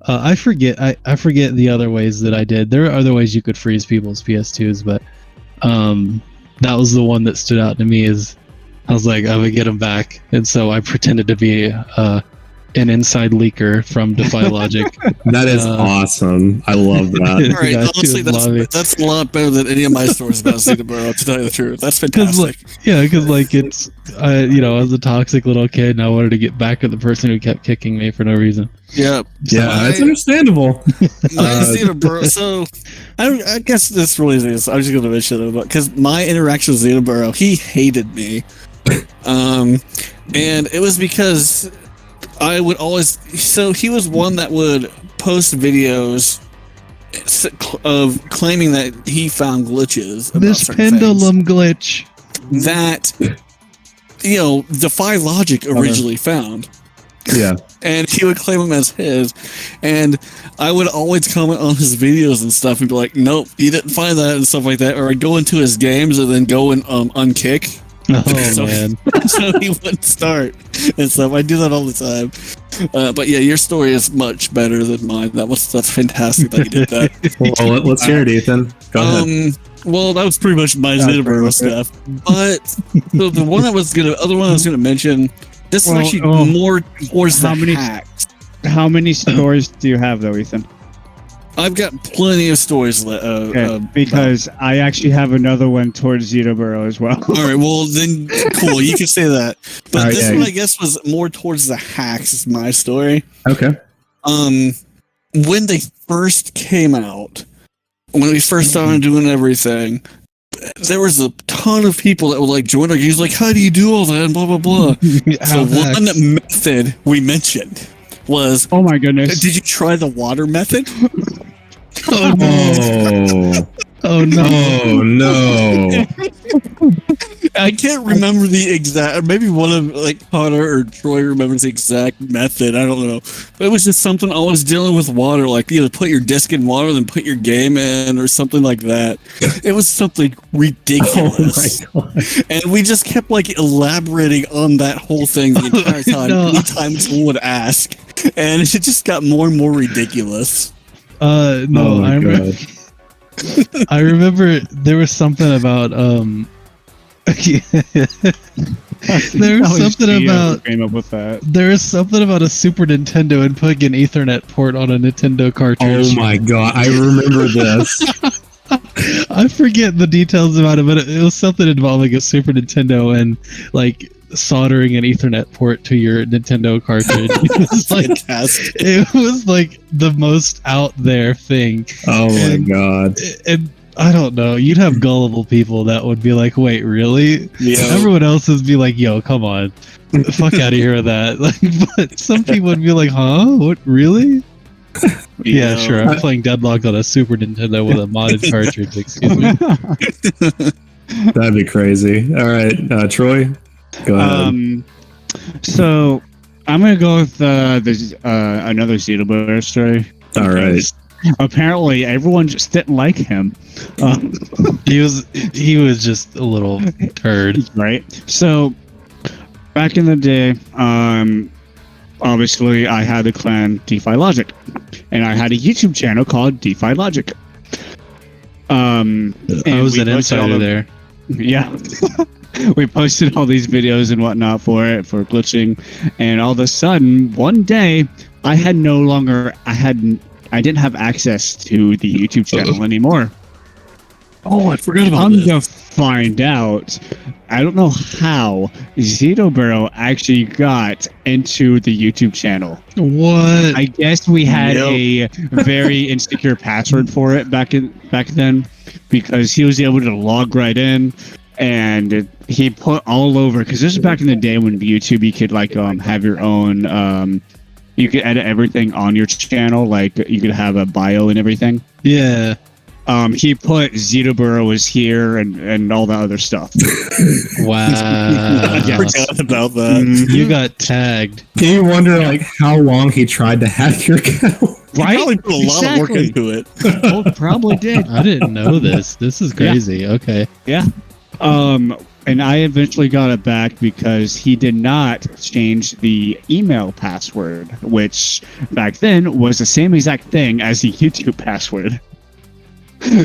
I forget the other ways that I did. There are other ways you could freeze people's PS2s, but that was the one that stood out to me. Is I was like, I would get them back, and so I pretended to be an inside leaker from Defy Logic. That is awesome. I love that. All right, honestly, that's a lot better than any of my stories about Zetoboro, to tell you the truth. That's fantastic. Because it's I was a toxic little kid, and I wanted to get back at the person who kept kicking me for no reason. Yeah, that's understandable. Zetoboro. So I guess this really is. I'm just going to mention it because my interaction with Zetoboro, he hated me, and it was because I would always. So he was one that would post videos of claiming that he found glitches. This pendulum glitch that Defy Logic originally found. Yeah. And he would claim them as his, and I would always comment on his videos and stuff and be like, nope, you didn't find that and stuff like that, or I'd go into his games and then go and unkick. Oh man. So he wouldn't start and stuff. I do that all the time. But yeah, your story is much better than mine. That's fantastic that you did that. Well, let's hear it, Ethan. Go ahead. Well, that was pretty much my Zetoboro stuff. But so the other one I was gonna mention. This is actually more towards the hacks. How many stories do you have, though, Ethan? I've got plenty of stories. Because I actually have another one towards Zedoboro as well. All right, well then, cool. You can say that. But Right, this yeah. one, I guess, was more towards the hacks. Is my story. Okay. When they first came out, when we first started doing everything, there was a ton of people that would like join our games. Like, how do you do all that? And blah blah blah. So one method we mentioned was, Oh my goodness. did you try the water method? Oh no! Oh, Oh no! oh no! I can't remember the exact. Maybe one of like Connor or Troy remembers the exact method. I don't know. But it was just something I was dealing with water, like either put your disc in water, then put your game in, or something like that. It was something ridiculous, Oh my god! and we just kept like elaborating on that whole thing the entire time. No. Anytime someone would ask, and it just got more and more ridiculous. No, Oh my I remember. god! I remember there was something about there was something about came up with that. there was something about a Super Nintendo and putting an Ethernet port on a Nintendo cartridge. Oh my god! I remember this. I forget the details about it, but it was something involving a Super Nintendo and like soldering an Ethernet port to your Nintendo cartridge. Fantastic. It was like the most out there thing. Oh my And- god! And I don't know, you'd have gullible people that would be like, wait, really? Yeah. Everyone else would be like, yo, come on. Fuck out of here with that. Like, but some people would be like, huh? What, really? Yeah, sure. I'm playing Deadlocked on a Super Nintendo with a modded cartridge. Excuse me. That'd be crazy. All right, Troy, go ahead. So I'm gonna go with another Zedoboro story. All right. Because apparently, everyone just didn't like him. He was just a little turd. Right. So back in the day, obviously I had the clan DeFi Logic, and I had a YouTube channel called DeFi Logic. I was we an posted all insider the- there. Yeah. We posted all these videos and whatnot for glitching, and all of a sudden, one day, I didn't have access to the YouTube channel anymore. Oh, I forgot about I'm this. gonna find out. I don't know how Zedoboro actually got into the YouTube channel. What? I guess we had a very insecure password for it back then, because he was able to log right in, and he put all over. Because this is back in the day when YouTube you could like have your own. You could edit everything on your channel, like you could have a bio and everything. Yeah. He put Zedoboro was here and all that other stuff. Wow. I forgot about that. You got tagged. Can you wonder like how long he tried to hack your account? Right? Probably put a lot of work into it. Oh, probably did. I didn't know this. This is crazy. Okay. Yeah. And I eventually got it back because he did not change the email password, which back then was the same exact thing as the YouTube password.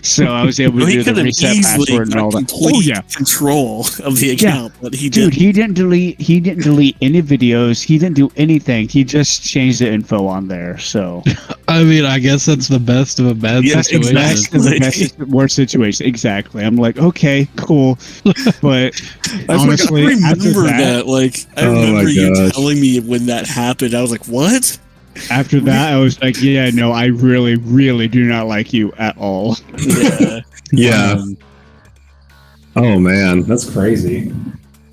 So I was able to He do could the have reset easily password and all got that. complete Oh yeah, control of the account, but he dude, did. he didn't delete any videos. He didn't do anything. He just changed the info on there. So I mean, I guess that's the best of a bad Yeah, situation. exactly. the best worst situation. Exactly. I'm like, okay, cool, but I honestly, after remember that- that. Like, I Oh my remember you gosh. telling me when that happened. I was like, what? after that, I was like, yeah, no, I really, really do not like you at all. Yeah. Yeah. Oh man, that's crazy.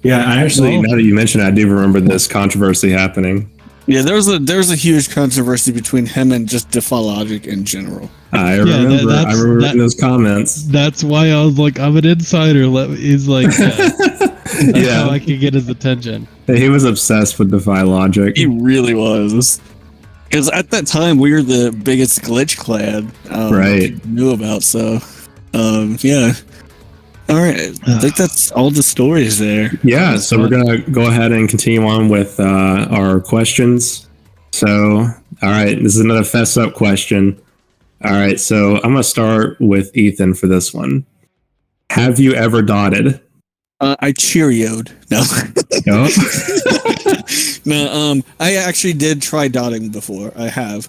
Yeah, I actually, now that you mention it, I do remember this controversy happening. Yeah, there was a huge controversy between him and just DeFi Logic in general. I Yeah, remember. I that's- remember that- those comments. That's why I was like, I'm an insider. He's like, that's Yeah, how I could get his attention. he was obsessed with DeFi Logic. He really was. Because at that time, we were the biggest glitch clan. Right. People knew about, so. Yeah. All right. I think that's all the stories there. Yeah, so we're gonna go ahead and continue on with our questions. So, all right, this is another fess up question. All right, so I'm gonna start with Ethan for this one. Have you ever dotted? I Cheerio'd. No. Oh, No, I actually did try dotting before. I have.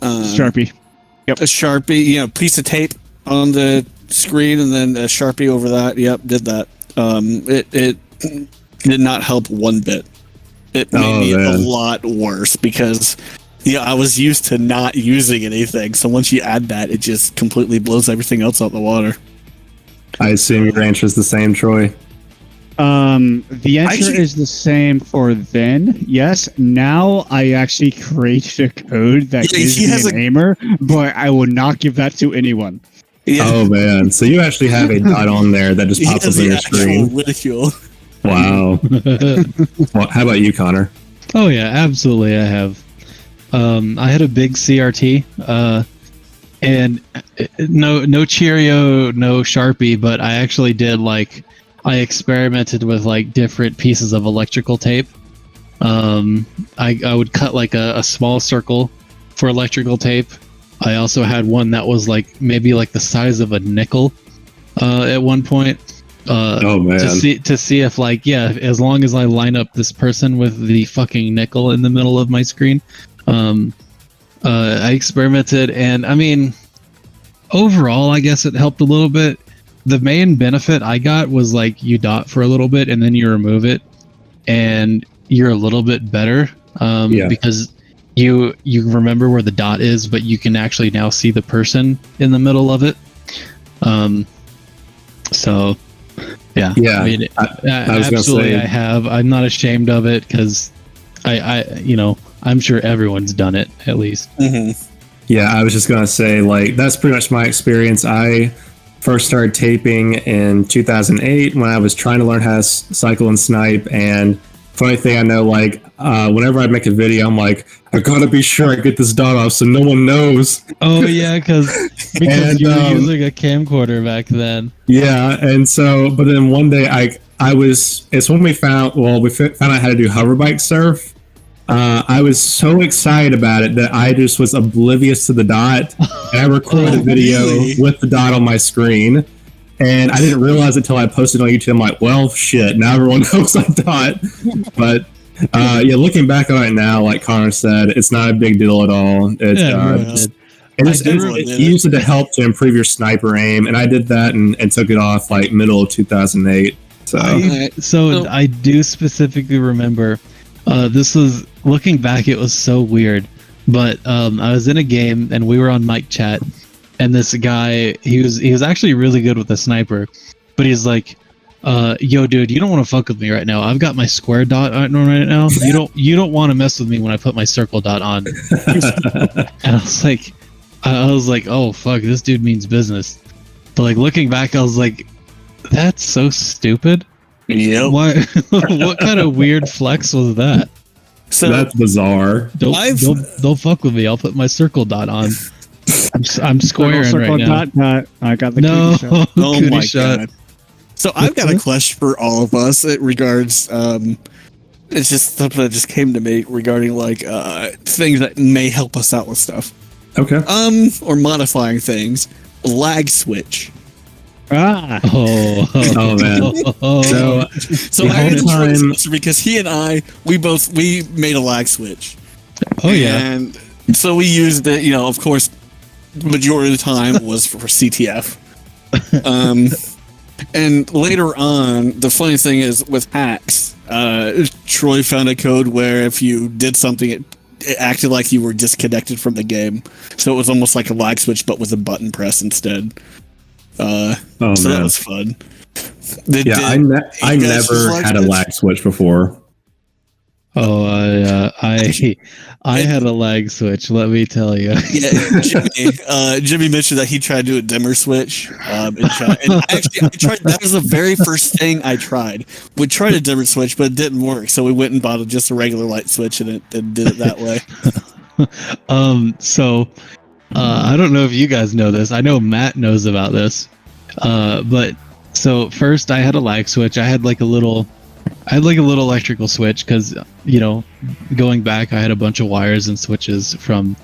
Sharpie. Yep. A Sharpie, piece of tape on the screen, and then a Sharpie over that. Yep, did that. It did not help one bit. It made me a lot worse because I was used to not using anything. So once you add that, it just completely blows everything else out the water. I assume your answer is the same, Troy. The answer is the same for then. Yes. Now I actually created a code that gives me an aimer, but I will not give that to anyone. Yeah. Oh man! So you actually have a dot on there that just pops up on your screen. Ridicule. Wow. Well, how about you, Connor? Oh yeah, absolutely. I have. I had a big CRT, and no Cheerio, no Sharpie, but I actually did I experimented with different pieces of electrical tape. I would cut a small circle for electrical tape. I also had one that was maybe the size of a nickel at one point. Oh man! To see if as long as I line up this person with the fucking nickel in the middle of my screen. I experimented, and I mean, overall, I guess it helped a little bit. The main benefit I got was you dot for a little bit and then you remove it, and you're a little bit better because you remember where the dot is, but you can actually now see the person in the middle of it. So yeah. I mean, I was absolutely gonna say, I have. I'm not ashamed of it because I'm sure everyone's done it at least. Mm-hmm. Yeah, I was just gonna say that's pretty much my experience. I first started taping in 2008 when I was trying to learn how to cycle and snipe. And funny thing, I know whenever I make a video, I'm I gotta be sure I get this dot off so no one knows. Oh yeah, because you were using a camcorder back then. Yeah, and so, but then one day it's when we found out how to do hover bike surf. I was so excited about it that I just was oblivious to the dot, and I recorded a video with the dot on my screen, and I didn't realize it until I posted on YouTube. I'm like, well, shit, now everyone knows I dot. But looking back on it now, like Connor said, it's not a big deal at all. It's it used it to help to improve your sniper aim, and I did that and took it off middle of 2008. So I do specifically remember. This was looking back. It was so weird, but I was in a game and we were on mic chat, and this guy he was actually really good with the sniper, but he's like, "Yo, dude, you don't want to fuck with me right now. I've got my square dot on right now. You don't want to mess with me when I put my circle dot on." And I was like, "Oh fuck, this dude means business." But looking back, I was like, "That's so stupid." Yep. Why? What kind of weird flex was that? So that's bizarre. Don't fuck with me. I'll put my circle dot on. I'm squaring right now. Dot. I got the cootie shot. Oh my god! So I've got a question for all of us. It regards. It's just something that just came to me regarding things that may help us out with stuff. Okay. Or modifying things. Lag switch. Ah. Oh man. So I had time because he and I we made a lag switch. Oh yeah. And so we used it, of course the majority of the time was for CTF. And later on, the funny thing is with hacks, Troy found a code where if you did something it acted like you were disconnected from the game. So it was almost like a lag switch but with a button press instead. So that was fun. I never had a lag switch before. Oh, I had a lag switch. Let me tell you. Yeah, Jimmy mentioned that he tried to do a dimmer switch. And I tried. That was the very first thing I tried. We tried a dimmer switch, but it didn't work. So we went and bought just a regular light switch and did it that way. I don't know if you guys know this. I know Matt knows about this. But so first I had a lag switch. I had a little electrical switch because, going back, I had a bunch of wires and switches from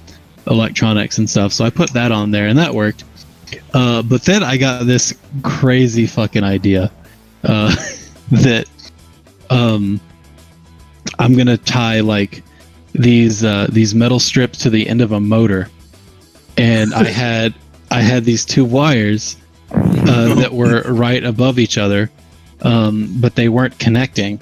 electronics and stuff. So I put that on there and that worked. But then I got this crazy fucking idea that I'm going to tie these metal strips to the end of a motor. and I had these two wires that were right above each other, but they weren't connecting.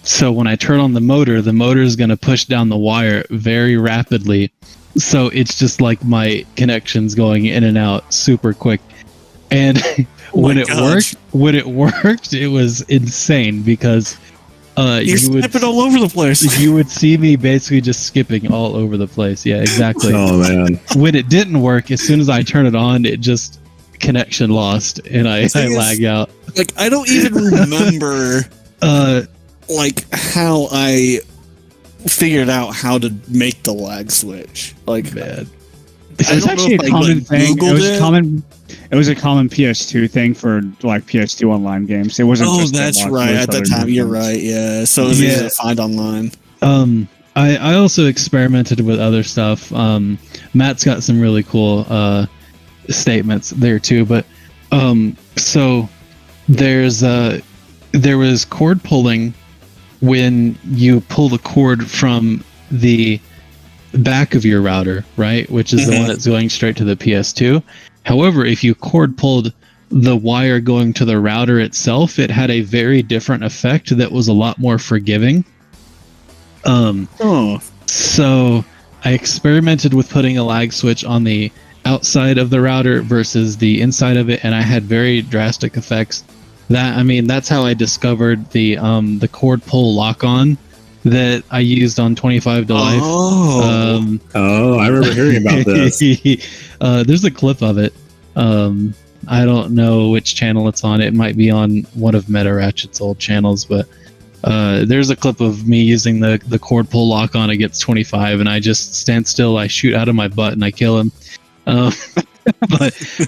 So when I turn on the motor is going to push down the wire very rapidly. So it's just like my connections going in and out super quick. And when it worked, it was insane because you're skipping all over the place. You would see me basically just skipping all over the place. Yeah, exactly. Oh man. When it didn't work, as soon as I turn it on, it just connection lost and I lag out. Like I don't even remember like how I figured out how to make the lag switch. Like man. It's actually a common thing. It was a common PS2 thing for like PS2 online games. It wasn't. Oh, that's right. At the time, you're right. Yeah, so it was easy to find online. I also experimented with other stuff. Matt's got some really cool statements there too. But so there was cord pulling when you pull the cord from the back of your router, right? Which is the one that's going straight to the PS2. However, if you cord pulled the wire going to the router itself, it had a very different effect that was a lot more forgiving. So I experimented with putting a lag switch on the outside of the router versus the inside of it, and I had very drastic effects. That's how I discovered the cord pull lock-on that I used on 25 to Life. I remember hearing about this. There's a clip of it. I don't know which channel it's on. It might be on one of Meta Ratchet's old channels, but there's a clip of me using the cord pull lock on against 25, and I just stand still, I shoot out of my butt, and I kill him. But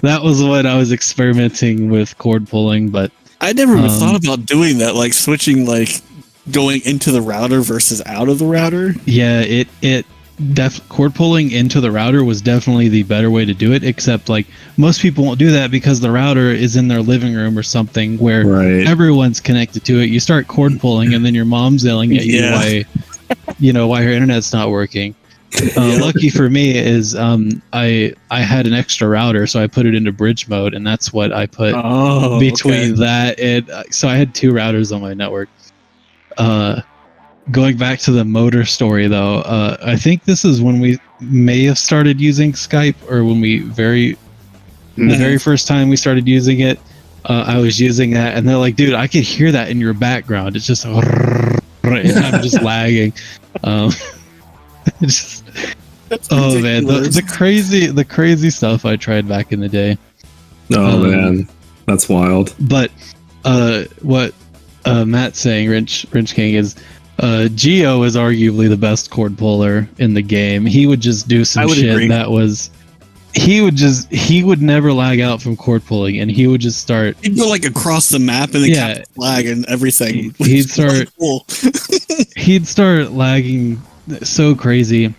that was what I was experimenting with cord pulling. But I never even thought about doing that, like switching, like going into the router versus out of the router. Yeah, cord pulling into the router was definitely the better way to do it, except like most people won't do that because the router is in their living room or something where everyone's connected to it. You start cord pulling and then your mom's yelling at you why her internet's not working. Lucky for me is I had an extra router, so I put it into bridge mode, and that's what I put between that and so I had two routers on my network. Going back to the motor story, though, I think this is when we may have started using Skype, or when the very first time we started using it, I was using that, and they're like, "Dude, I could hear that in your background. It's just, and I'm just lagging." Man, the crazy stuff I tried back in the day. Oh man, that's wild. But what Matt's saying, Wrench King, is Geo is arguably the best cord puller in the game. He would just do some shit agree. That was he would never lag out from cord pulling, and he would just start. He'd go like across the map and then lag and everything. He'd start cool. He'd start lagging so crazy,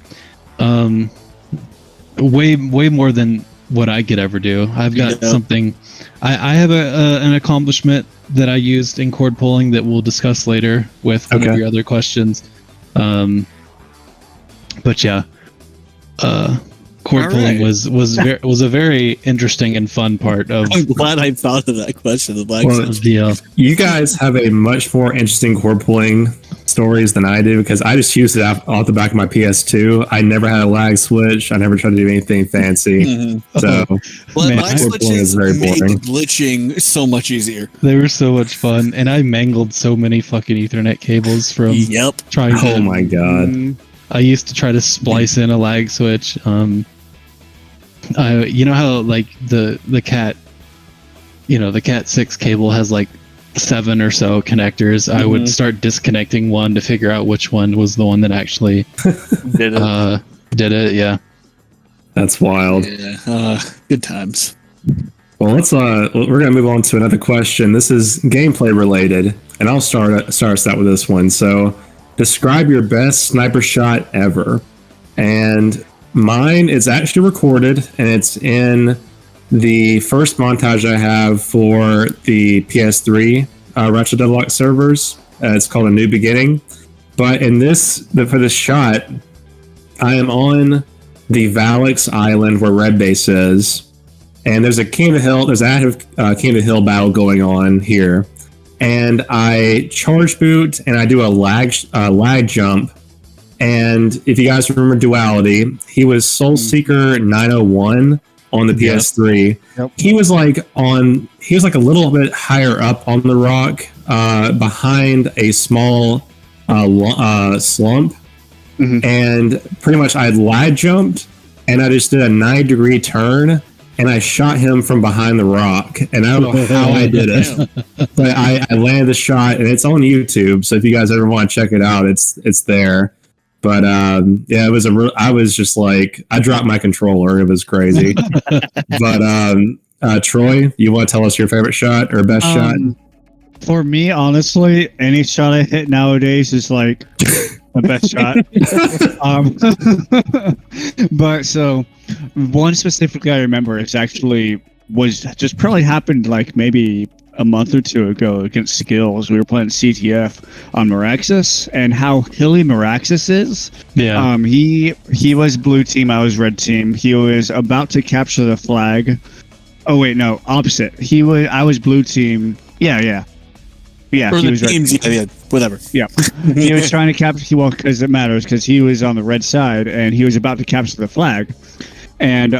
way more than what I could ever do. I've got something. I have an accomplishment that I used in cord pulling that we'll discuss later with one of your other questions. But yeah, cord pulling was a very interesting and fun part of. I'm glad I thought of that question. You guys have a much more interesting cord pulling stories than I do, because I just used it off the back of my PS2. I never had a lag switch. I never tried to do anything fancy. Mm-hmm. So lag switches is very boring. Glitching so much easier. They were so much fun, and I mangled so many fucking Ethernet cables from trying to. Oh my god! I used to try to splice in a lag switch. You know how like the Cat, the Cat 6 cable has like 7 or so connectors. I would start disconnecting one to figure out which one was the one that actually did it. Yeah, that's wild. Yeah, good times. Well, we're gonna move on to another question. This is gameplay related, and I'll start us out with this one. So, describe your best sniper shot ever. And mine is actually recorded, and it's in the first montage I have for the PS3 Ratchet Deadlocked servers. It's called A New Beginning. But for this shot, I am on the Valix Island where Red Base is, and there's a King of the Hill. There's an active King of the Hill battle going on here, and I charge boot and I do a lag jump. And if you guys remember Duality, he was Soul Seeker 901 on the PS3. Yep. He was like a little bit higher up on the rock, behind a small slump. Mhm. And pretty much I lag jumped and I just did a 9-degree turn and I shot him from behind the rock. And I don't know how I did it, but I landed the shot, and it's on YouTube. So if you guys ever want to check it out, it's there. But yeah, it was I was just like, I dropped my controller. It was crazy. But Troy, you want to tell us your favorite shot or best shot? For me, honestly, any shot I hit nowadays is like the best shot. But so one specifically I remember was just probably happened like maybe a month or two ago against Skills. We were playing CTF on Meraxis, and how hilly Meraxis is. Yeah. He was blue team, I was red team. He was about to capture the flag. Oh wait, no, opposite. I was blue team. Yeah. Or he the was red teams, team. yeah, whatever. Yeah, he was trying to capture. Well, because it matters, because he was on the red side and he was about to capture the flag, and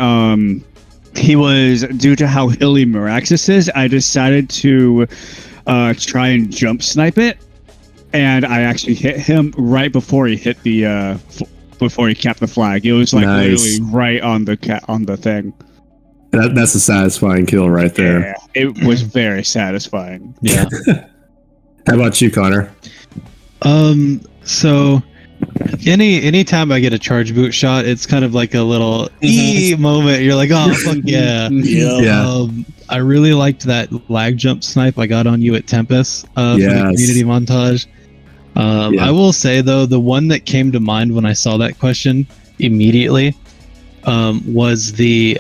he was, due to how hilly Meraxis is, I decided to try and jump snipe it, and I actually hit him right before he hit the before he capped the flag. It was like Nice. literally right on the thing. That's a satisfying kill right there. Yeah, it was very satisfying. Yeah. How about you, Connor? So any time I get a charge boot shot, it's kind of like a little moment. You're like, oh fuck yeah. Yeah. I really liked that lag jump snipe I got on you at Tempest for the community montage. I will say though, the one that came to mind when I saw that question immediately was the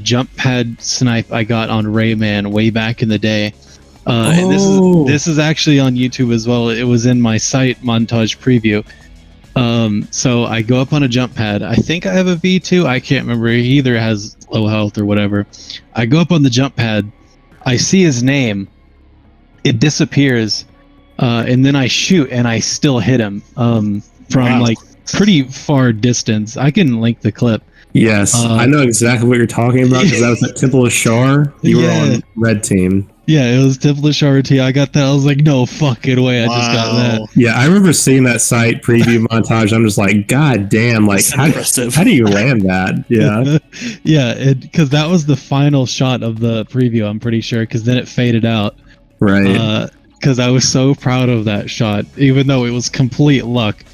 jump pad snipe I got on Rayman way back in the day. And this is actually on YouTube as well. It was in my site montage preview. So I go up on a jump pad. I think I have a V2. I can't remember. He either has low health or whatever. I go up on the jump pad. I see his name. It disappears. And then I shoot and I still hit him from like pretty far distance. I can link the clip. Yes, I know exactly what you're talking about because that was at Temple of Shar. You were on red team. Yeah, it was Temple of Shar. I got that. I was like, no fucking way. I just got that. Yeah, I remember seeing that site preview montage. I'm just like, God damn, like how do you land that? Yeah. Yeah, because that was the final shot of the preview, I'm pretty sure, because then it faded out. Right. Because I was so proud of that shot, even though it was complete luck.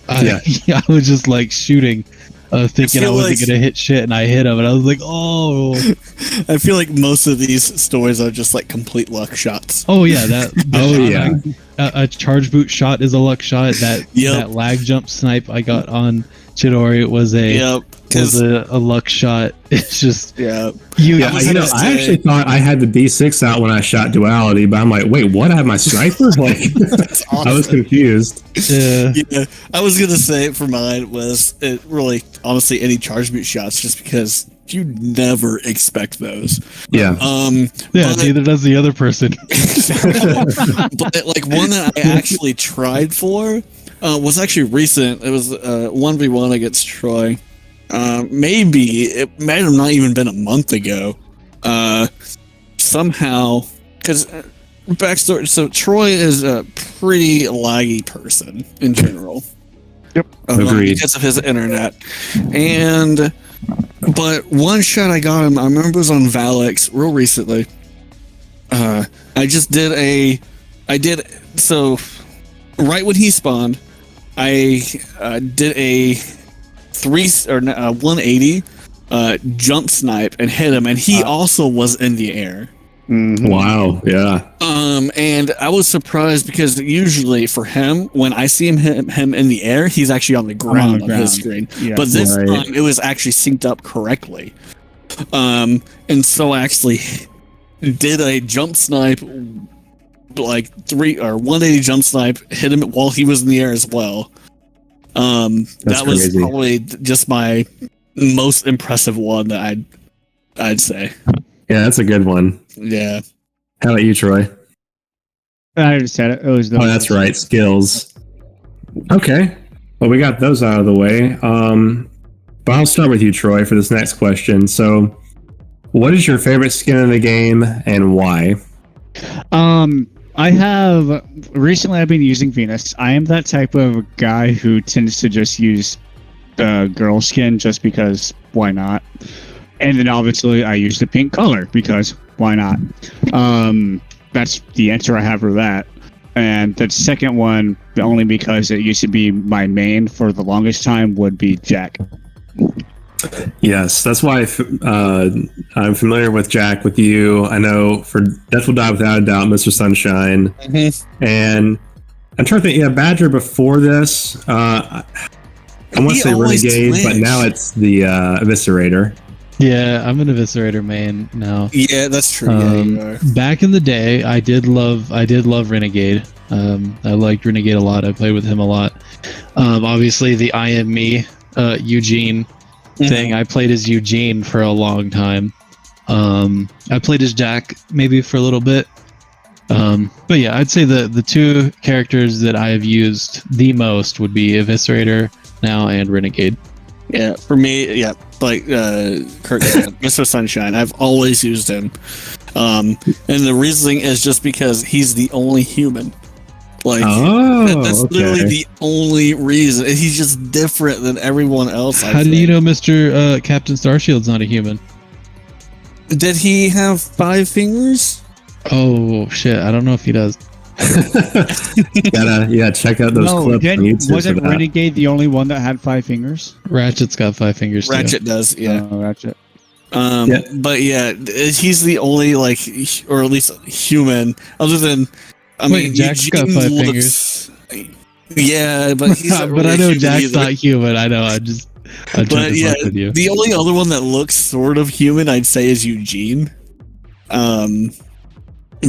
I was just like shooting. Thinking I wasn't gonna hit shit, and I hit him, and I was like, "Oh!" I feel like most of these stories are just like complete luck shots. Oh yeah, that. Yeah. A charge boot shot is a luck shot. That lag jump snipe I got on Chidori was a luck shot. It's just I actually thought I had the D6 out when I shot Duality, but I'm like, wait, what? I have my sniper? Like, I was confused. Yeah. I was gonna say for mine was it really honestly any charge boot shots, just because you never expect those. Yeah. Neither does the other person. But like one that I actually tried for was actually recent. It was 1v1 against Troy. Maybe it might have not even been a month ago. Somehow, because backstory. So Troy is a pretty laggy person in general. Yep, agreed. Because of his internet, but one shot I got him, I remember it was on Valix real recently. So right when he spawned, I did a 180 jump snipe and hit him, and he also was in the air. Mm-hmm. Wow, yeah. And I was surprised because usually for him, when I see him in the air, he's actually on the ground on his screen. Yeah. But this time it was actually synced up correctly. And so I actually did a jump snipe, like 180 jump snipe, hit him while he was in the air as well. That was crazy. probably just my most impressive one that I'd say. Yeah, that's a good one. Yeah. How about you, Troy? I already said it. It was the Oh, that's right. Skills. Okay. Well, we got those out of the way. But I'll start with you, Troy, for this next question. So, what is your favorite skin in the game and why? Recently I've been using Venus. I am that type of guy who tends to just use girl skin just because why not? And then obviously I use the pink color because why not? That's the answer I have for that. And the second one, only because it used to be my main for the longest time, would be Jack. Yes, that's why I'm familiar with Jack, with you. I know for Death Will Die without a doubt, Mr. Sunshine. Mm-hmm. And I'm trying to think, yeah, Badger before this. I want to say Renegade, but now it's the Eviscerator. Yeah, I'm an Eviscerator main now. Yeah, that's true. Yeah, you are. Back in the day, I did love Renegade. I liked Renegade a lot. I played with him a lot. Obviously, the I Am Me Eugene thing. I played as Eugene for a long time. I played as Jack maybe for a little bit. But yeah, I'd say the two characters that I have used the most would be Eviscerator now and Renegade. Yeah, for me, yeah, like Kurt said, Mr. Sunshine. I've always used him, and the reasoning is just because he's the only human. Like that's literally the only reason. He's just different than everyone else. How did you know Mr. Captain Starshield's not a human? Did he have 5 fingers? Oh shit! I don't know if he does. Gotta check out those clips on YouTube. Wasn't Renegade the only one that had 5 fingers? Ratchet's got 5 fingers. Ratchet does, yeah. Ratchet. But yeah, he's the only or at least human, other than. Wait, Jack's got 5 fingers. Yeah, but he's not but really I know human Jack's either. not human. I know. I'm but yeah, with you. The only other one that looks sort of human, I'd say, is Eugene.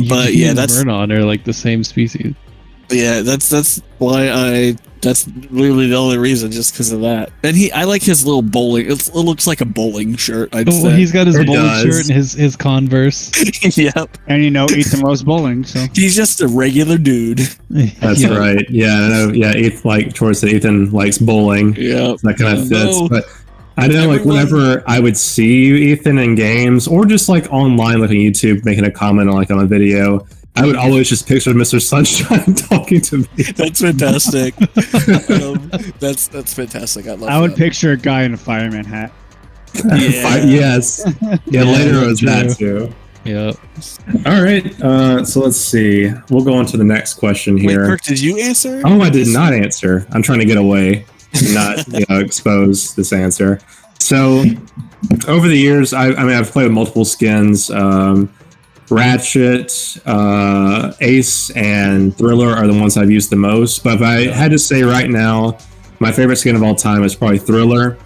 But yeah, that's Vernon are like the same species. Yeah, that's why that's really the only reason, just because of that. And I like his little bowling. It looks like a bowling shirt. I'd say. He's got his bowling shirt and his Converse. Yep. And Ethan loves bowling, so he's just a regular dude. That's right. Yeah, I know. Yeah, like Troy said, Ethan likes bowling. Yeah, that kind of fits. But I know, like, whenever I would see Ethan in games or just like online, like on YouTube, making a comment on a video, I would always just picture Mr. Sunshine talking to me. That's fantastic. That's fantastic. I would picture a guy in a fireman hat. Yeah. Yes. Yeah. Later it was that too. Yeah. All right. So let's see. We'll go on to the next question here. Wait, Kirk, did you answer? Oh, I did not answer. I'm trying to get away. Not expose this answer. So over the years, I've played with multiple skins. Ratchet, Ace, and Thriller are the ones I've used the most. But if I had to say right now, my favorite skin of all time is probably Thriller.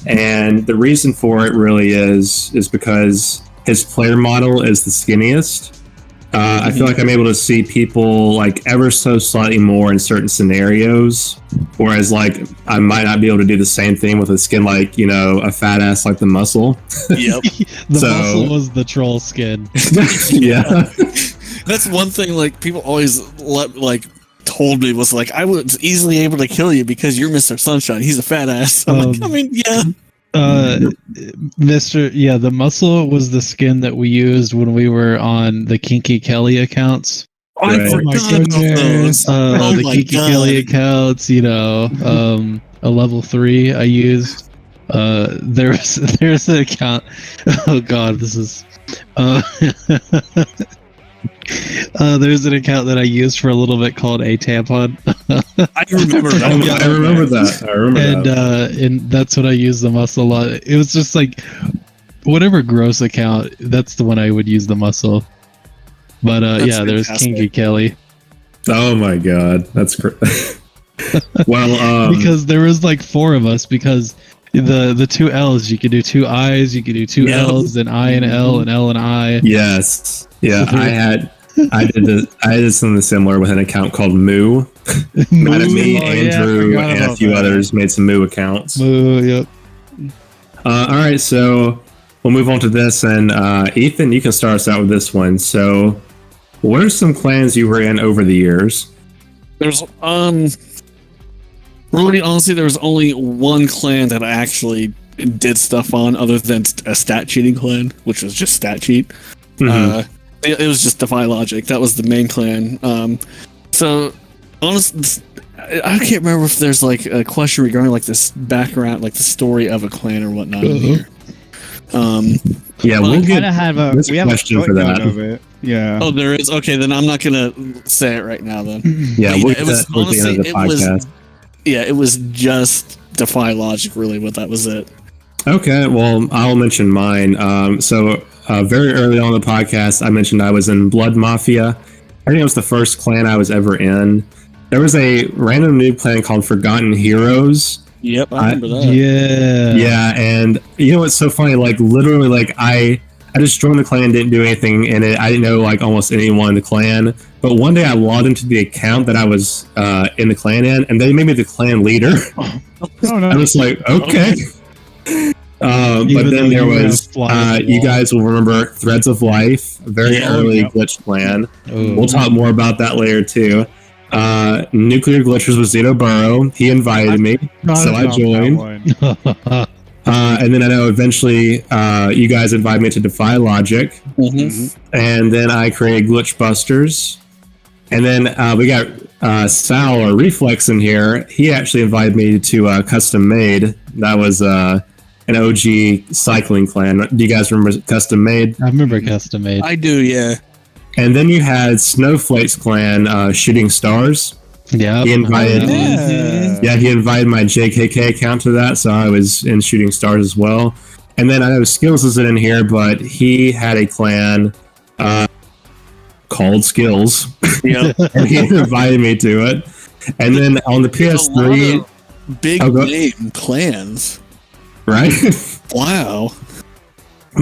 And the reason for it really is because his player model is the skinniest. I feel like I'm able to see people like ever so slightly more in certain scenarios, whereas like I might not be able to do the same thing with a skin like, a fat ass like the Muscle. Yep. Muscle was the troll skin. Yeah. That's one thing like people always told me was like, I was easily able to kill you because you're Mr. Sunshine. He's a fat ass. Yeah. The Muscle was the skin that we used when we were on the Kinky Kelly accounts. I forgot about those. The Kinky Kelly accounts, a level 3 I used. There's an account. Oh god, this is there's an account that I used for a little bit called A Tampon. I remember that. I remember that. And that's what I used the Muscle a lot. It was just like whatever gross account, that's the one I would use the Muscle. But there's Kinky Kelly. Oh my god, that's great. Well, because there was like 4 of us, because the 2 L's, you could do 2 I's, you could do 2 L's, then I and L and L and I. Yes. Yeah, I did something similar with an account called Moo. Me, Andrew, and a few others made some Moo accounts. Moo, yep. All right, so we'll move on to this, and Ethan, you can start us out with this one. So, what are some clans you were in over the years? There's really honestly, there was only one clan that I actually did stuff on, other than a stat cheating clan, which was just stat cheat. Mhm. It was just Defy Logic. That was the main clan. So honestly, I can't remember if there's like a question regarding like this background, like the story of a clan or whatnot in here. Yeah, Well, we'll I get Kinda have a this we have a question for footnote that. of it. Yeah. Oh, there is. Okay, then I'm not gonna say it right now. Then. Yeah, But we'll it get was that towards the end of the honestly, podcast. it was just Defy Logic, really. But that was it. Okay, well, I'll mention mine. So very early on in the podcast, I mentioned I was in Blood Mafia. I think it was the first clan I was ever in. There was a random new clan called Forgotten Heroes. Yep, I remember that. Yeah. Yeah, and you know what's so funny? Like literally, like I just joined the clan, didn't do anything in it. I didn't know like almost anyone in the clan. But one day I logged into the account that I was in the clan in, and they made me the clan leader. Oh no. I was like, okay. But Even then though there you were was, a fly on the you wall. guys will remember Threads of Life, a very Yeah, early yeah. glitch clan. Oh. We'll talk more about that later too. Nuclear Glitchers with Zito Burrow. He invited me, so I joined. And then I know eventually you guys invited me to Defy Logic, Mhm. and then I created Glitch Busters. And then we got Sal or Reflex in here. He actually invited me to Custom Made. That was an OG cycling clan. Do you guys remember Custom Made? I remember custom made. I do, yeah. And then you had Snowflake's clan, Shooting Stars. Yeah. He invited, Yeah. he invited my JKK account to that, so I was in Shooting Stars as well. And then I know Skills isn't in here, but he had a clan called Skills, Yep. and he invited me to it. And then on the There's a lot PS3, of big Oh, go- name clans. right? Wow.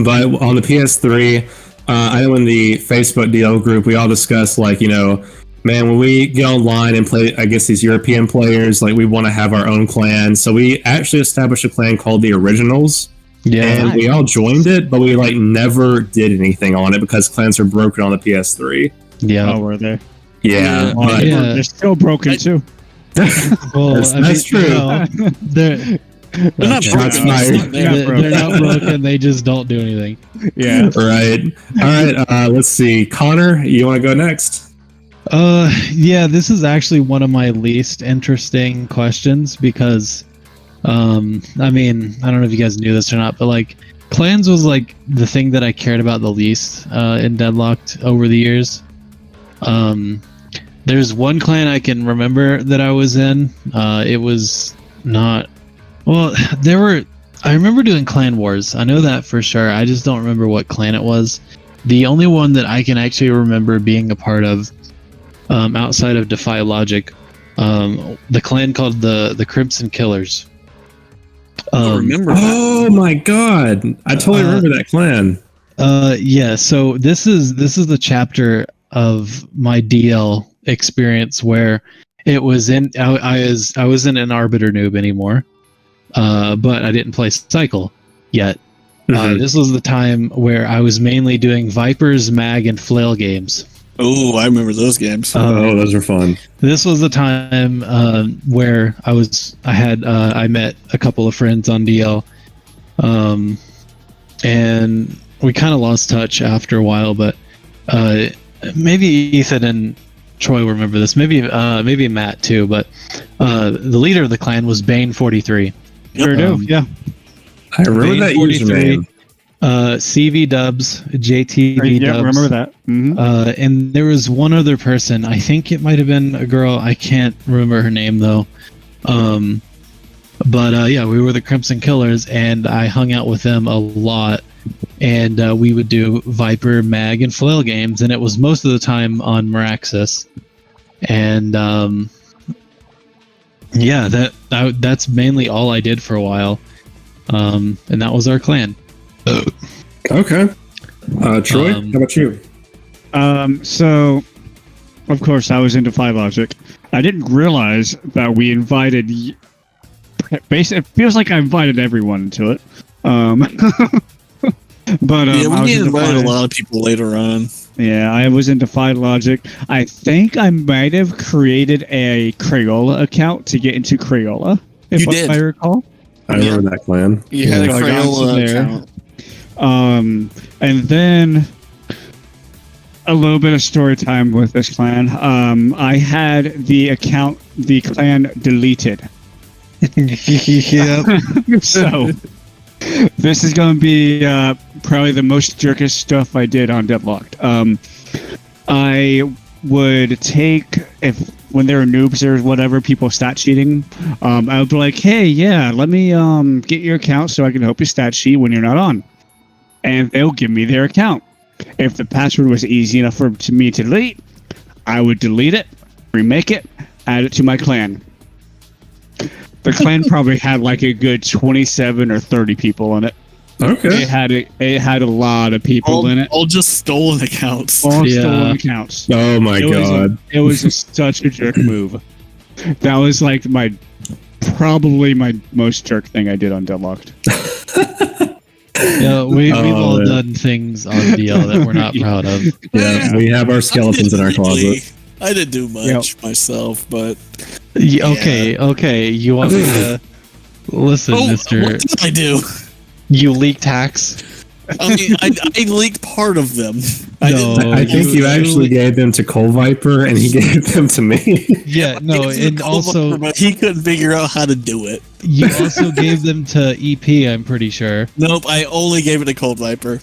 But on the PS3, I know in the Facebook DL group, we all discussed, like, you know, man, when we get online and play against these European players, like, we want to have our own clan. So we actually established a clan called the Originals, Yeah. and we all joined it, but we, like, never did anything on it because clans are broken on the PS3. Yeah. Oh, were they? Yeah, Yeah. but Yeah. They're still broken too. Well, that's true. They're They're not Shots broken. fired. they're not broken. They just don't do anything. Yeah. right. All right, let's see. Connor, you want to go next? Yeah, this is actually one of my least interesting questions because, I mean, I don't know if you guys knew this or not, but like, clans was like the thing that I cared about the least in Deadlocked over the years. There's one clan I can remember that I was in. It was not. Well, I remember doing clan wars. I know that for sure. I just don't remember what clan it was. The only one that I can actually remember being a part of, outside of Defy Logic, the clan called the Crimson Killers. I remember that. Oh my god, I totally remember that clan. Yeah. So this is the chapter of my DL experience where it was in. I was in an Arbiter noob anymore, but I didn't play Cycle yet. Mhm. This was the time where I was mainly doing Vipers, Mag, and Flail games. Oh, I remember those games. Oh, those are fun. This was the time where I met a couple of friends on DL, and we kind of lost touch after a while. But maybe Ethan and Troy will remember this. Maybe Matt too. But the leader of the clan was Bane43. Sure do. Yeah. I remember that 43, username. CV Dubs, JTV Yeah, Dubs. remember that. Mhm. And there was one other person. I think it might have been a girl. I can't remember her name though. But yeah, we were the Crimson Killers, and I hung out with them a lot. And we would do Viper, Mag, and Flail games, and it was most of the time on Meraxis. And yeah, that's mainly all I did for a while. And that was our clan. Okay. Troy, Um, how about you? So, of course, I was into Defy Logic. I didn't realize that we invited. Basically, it feels like I invited everyone to it. But yeah, I we was get into invited a Defy- lot of people later on. Yeah, I was in Defy Logic. I think I might have created a Crayola account to get into Crayola, if You did. I recall. I remember that clan. You had a So I got into Crayola there. account. And then a little bit of story time with this clan. I had the clan deleted. Yep. So this is going to be probably the most jerkish stuff I did on Deadlocked. I would take, when there were noobs or whatever, people stat cheating, I would be like, hey, yeah, let me get your account so I can help you stat sheet when you're not on. And they'll give me their account. If the password was easy enough for me to delete, I would delete it, remake it, add it to my clan. The clan probably had like a good 27 or 30 people in it. Okay. It had a lot of people in it. All just stolen accounts. All Yeah. stolen accounts. Oh my god. It was such a jerk move. That was like probably my most jerk thing I did on Deadlocked. Yeah, we've all man. done things on DL that we're not proud of. Yeah, we have our skeletons in our closet. I didn't do much myself, but Okay. You want me to listen, Mister? what did I do? You leaked hacks. I mean, I leaked part of them. I think you actually gave them to Coal Viper, and he gave them to me. Yeah, no, and also but he couldn't figure out how to do it. you also gave them to EP. I'm pretty sure. Nope, I only gave it to Cold Viper.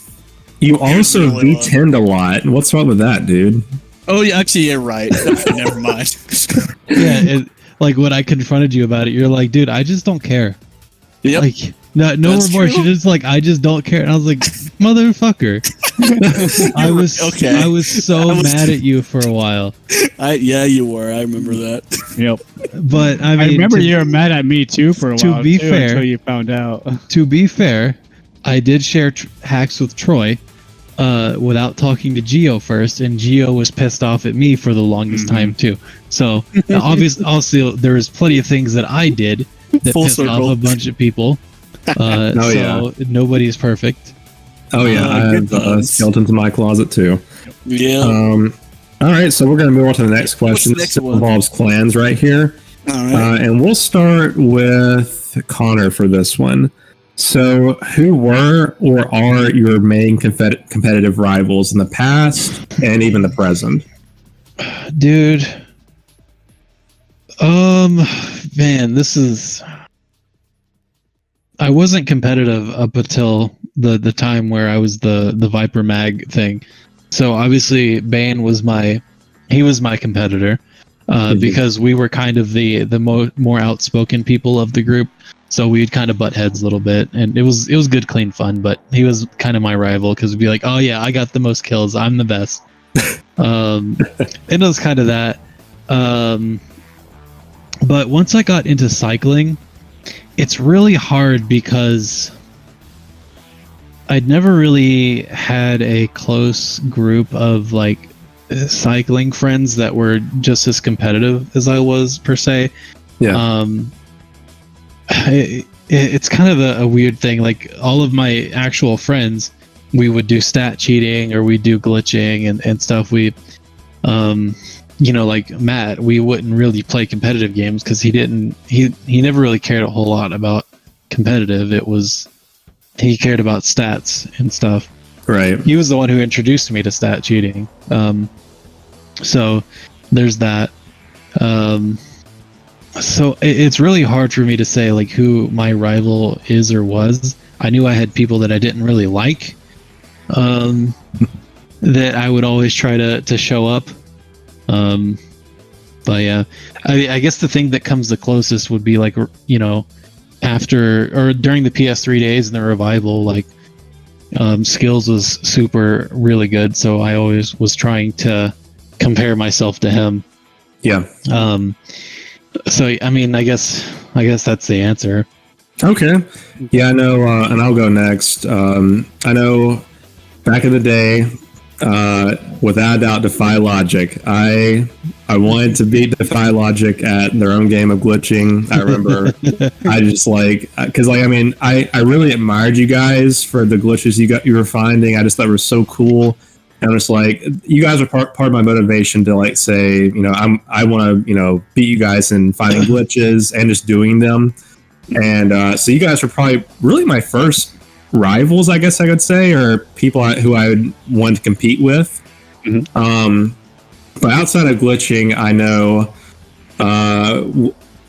You also really V10'd a lot. What's wrong with that, dude? Oh, yeah, actually, you're right. Okay, never mind. Yeah, like when I confronted you about it, you're like, dude, I just don't care. Yep. Like, no That's remorse. true. You're just like, I just don't care. And I was like, motherfucker. I was so mad at you for a while. Yeah, you were. I remember that. Yep. But I mean, I remember you were mad at me too for a to while. be too, fair- until you found out. To be fair, I did share hacks with Troy without talking to Geo first, and Geo was pissed off at me for the longest time too. So obviously, also there was plenty of things that I did that Full pissed circle. off a bunch of people. So nobody's perfect. Oh yeah, I good have times. skeletons in my closet too. Yeah. All right, so we're gonna move on to the next question. the next This one? involves clans right here, All right. and we'll start with Connor for this one. So, who were or are your main competitive rivals in the past and even the present? Dude. Man, this is. I wasn't competitive up until the time where I was the Viper Mag thing. So obviously Bane was my competitor because we were kind of the more outspoken people of the group. So we'd kind of butt heads a little bit, and it was good, clean fun. But he was kind of my rival because we'd be like, oh yeah, I got the most kills, I'm the best. It was kind of that. But once I got into cycling, it's really hard because I'd never really had a close group of like cycling friends that were just as competitive as I was per se. Yeah. It's kind of a weird thing. Like all of my actual friends, we would do stat cheating or we'd do glitching and stuff. We, like Matt, we wouldn't really play competitive games because he never really cared a whole lot about competitive. He cared about stats and stuff. Right. He was the one who introduced me to stat cheating. So there's that. So it's really hard for me to say like who my rival is or was. I knew I had people that I didn't really like, that I would always try to show up. But yeah, I guess the thing that comes the closest would be like, after or during the PS3 days and the revival, like Skills was super really good. So I always was trying to compare myself to him. Yeah. So I mean, I guess that's the answer. Okay. Yeah, I know, and I'll go next. I know back in the day, without a doubt, Defy Logic. I I wanted to beat Defy Logic at their own game of glitching. I remember I just because I mean, I really admired you guys for the glitches you were finding. I just thought it was so cool. And I'm just like, you guys are part of my motivation to like say, you know, I want to, you know, beat you guys in finding glitches and just doing them. And so you guys were probably really my first rivals, I guess I could say, or people who I would want to compete with. Mm-hmm. But outside of glitching, I know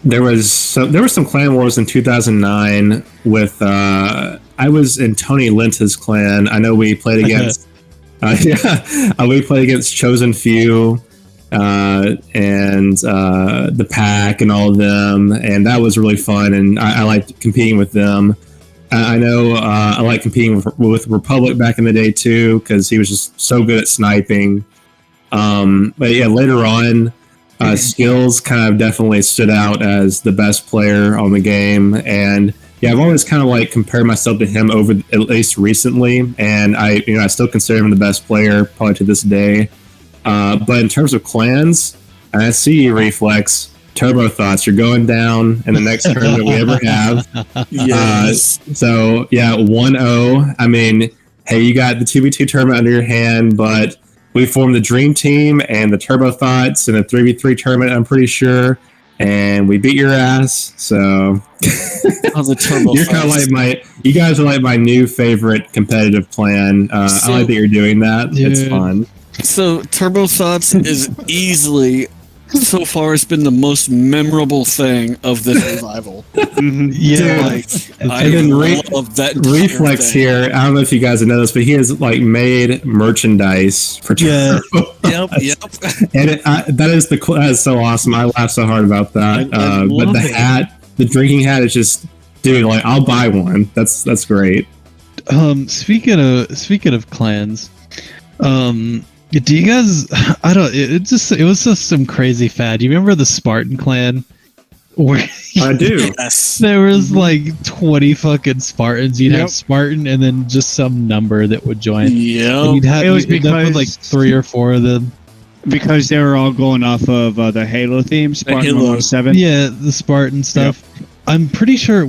there was some clan wars in 2009 with I was in Tony Linta's clan. I know we played against we played against Chosen Few and the Pack and all of them, and that was really fun, and I liked competing with them. I know I like competing with Republic back in the day too, because he was just so good at sniping. But yeah, later on, Skills kind of definitely stood out as the best player on the game, and yeah, I've always kind of like compared myself to him over at least recently, and I still consider him the best player probably to this day. But in terms of clans, I see you, Reflex. Turbo Thoughts, you're going down in the next tournament we ever have. Yes. So, yeah, 1-0. I mean, hey, you got the 2v2 tournament under your hand, but we formed the Dream Team and the Turbo Thoughts in a 3v3 tournament, I'm pretty sure, and we beat your ass. So, the Turbo you're kind of like you guys are like my new favorite competitive clan. I like that you're doing that. Dude. It's fun. So, Turbo Thoughts is easily... so far, it's been the most memorable thing of this revival. Yeah, I love that. Reflex here. I don't know if you guys have noticed, but he has like made merchandise for Yep. And that is so awesome. I laugh so hard about that. But the hat, the drinking hat, is just, dude. Like, I'll buy one. That's great. Speaking of clans, do you guys? I don't. It was just some crazy fad. Do you remember the Spartan clan? Where I do. Yes. There was like 20 fucking Spartans. You'd have Spartan and then just some number that would join. Yeah. You'd end up with like 3 or 4 of them. Because they were all going off of the Halo theme, Spartan 107. Yeah, the Spartan stuff. Yep. I'm pretty sure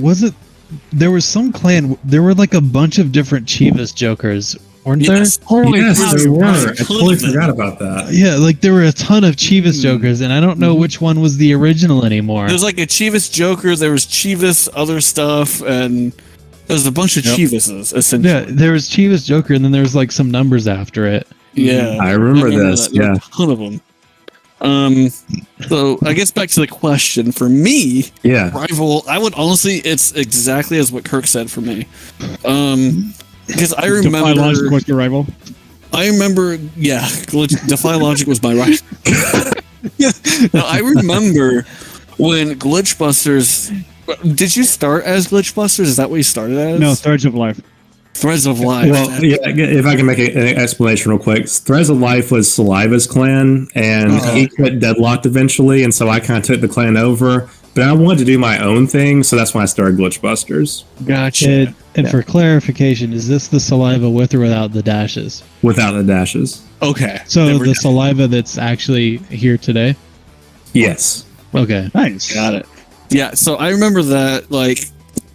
there was some clan. There were like a bunch of different Chivas Jokers. Weren't there? Yes, there were. I totally forgot about that. Yeah, like there were a ton of Chivas Jokers, and I don't know which one was the original anymore. There's like a Chivas Joker, there was Chivas other stuff, and there's a bunch of Chivases, essentially. Yeah, there was Chivas Joker, and then there was like some numbers after it. Yeah. I remember this, yeah. A ton of them. So I guess back to the question. For me, Rival, I would honestly, it's exactly as what Kirk said for me. Because I remember Defy Logic was your rival. I remember, Defy Logic was my rival. No, I remember when Glitchbusters. Did you start as Glitchbusters? Is that what you started as? No, Threads of Life. Threads of Life. Well, yeah, if I can make an explanation real quick. Threads of Life was Saliva's clan, and he quit Deadlocked eventually, and so I kind of took the clan over. But I wanted to do my own thing, so that's when I started Glitchbusters. Gotcha. And for clarification, is this the Saliva with or without the dashes? Without the dashes. Okay. So the Saliva that's actually here today? Yes. Okay. Nice. Got it. Yeah, so I remember that,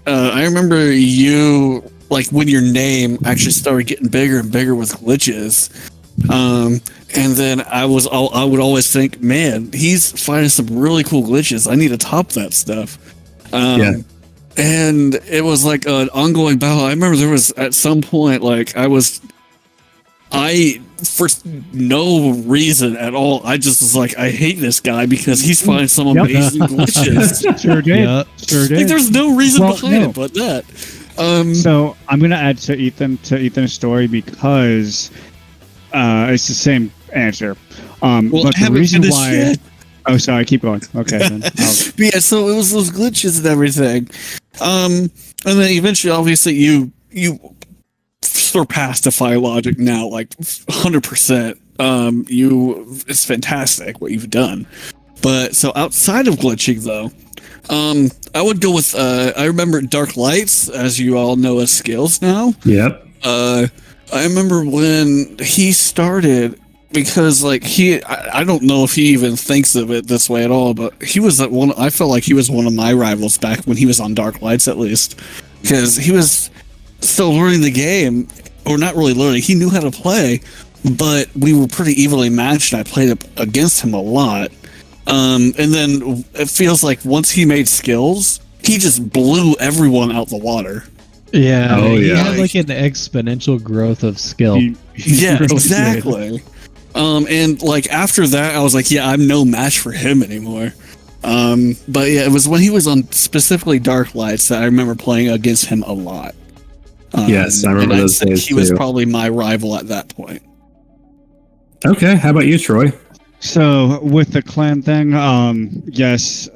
I remember you, when your name actually started getting bigger and bigger with glitches. And then I would always think, man, he's finding some really cool glitches. I need to top that stuff. And it was like an ongoing battle. I remember there was at some point, for no reason at all, I just was like, I hate this guy because he's finding some amazing glitches. Sure did. Yeah, sure did. There's no reason behind it but that. So I'm gonna add to Ethan's story because it's the same answer. But the reason why. Shit. Oh, sorry. Keep going. Okay. Then yeah. So it was those glitches and everything, and then eventually, obviously, you surpassed Defy Logic now, 100%. It's fantastic what you've done. But so outside of glitching, though, I would go with. I remember Dark Lights, as you all know as Skills now. Yep. I remember when he started, because like I don't know if he even thinks of it this way at all, but he was one. I felt like he was one of my rivals back when he was on Dark Lights, at least, because he was still learning the game, or not really learning. He knew how to play, but we were pretty evenly matched. I played up against him a lot, and then it feels like once he made skills, he just blew everyone out the water. Yeah, Oh, he yeah. had like an exponential growth of skill. Yeah, really exactly. And like after that, I was like, yeah, I'm no match for him anymore. But yeah, it was when he was on specifically Dark Lights that I remember playing against him a lot. Yes, I remember and I'd those say days he was too. probably my rival at that point. Okay, how about you, Troy? So with the clan thing, yes,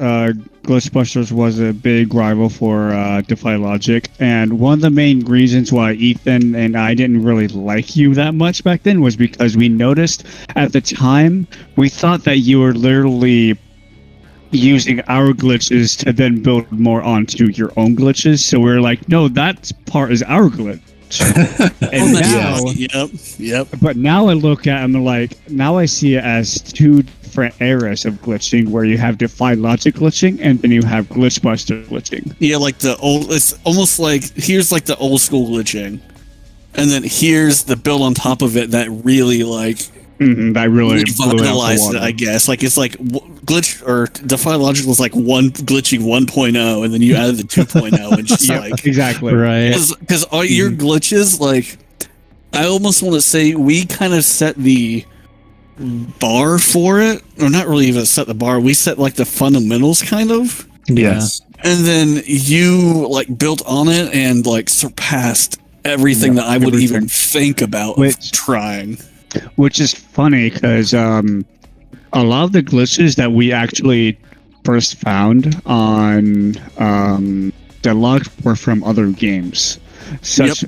Glitchbusters was a big rival for Defy Logic, and one of the main reasons why Ethan and I didn't really like you that much back then was because we noticed at the time we thought that you were literally using our glitches to then build more onto your own glitches. So we were like, no, that part is our glitch. And now, Yep. but now I look at them like, now I see it as two different eras of glitching, where you have Defy Logic glitching and then you have Glitchbuster glitching. Yeah, like the old. It's almost like here's like the old school glitching, and then here's the build on top of it that really like That really blew it out the revitalized it. water. I guess like it's like glitch or Defy Logic was like glitching 1.0, and then you added the 2.0, and just like Exactly. Right. because all your glitches, like I almost want to say we kind of set the bar for it, or not really even set the bar. We set like the fundamentals kind of, Yes. and then you like built on it and like surpassed everything that I would even think about trying. Which is funny because a lot of the glitches that we actually first found on Deadlocked were from other games,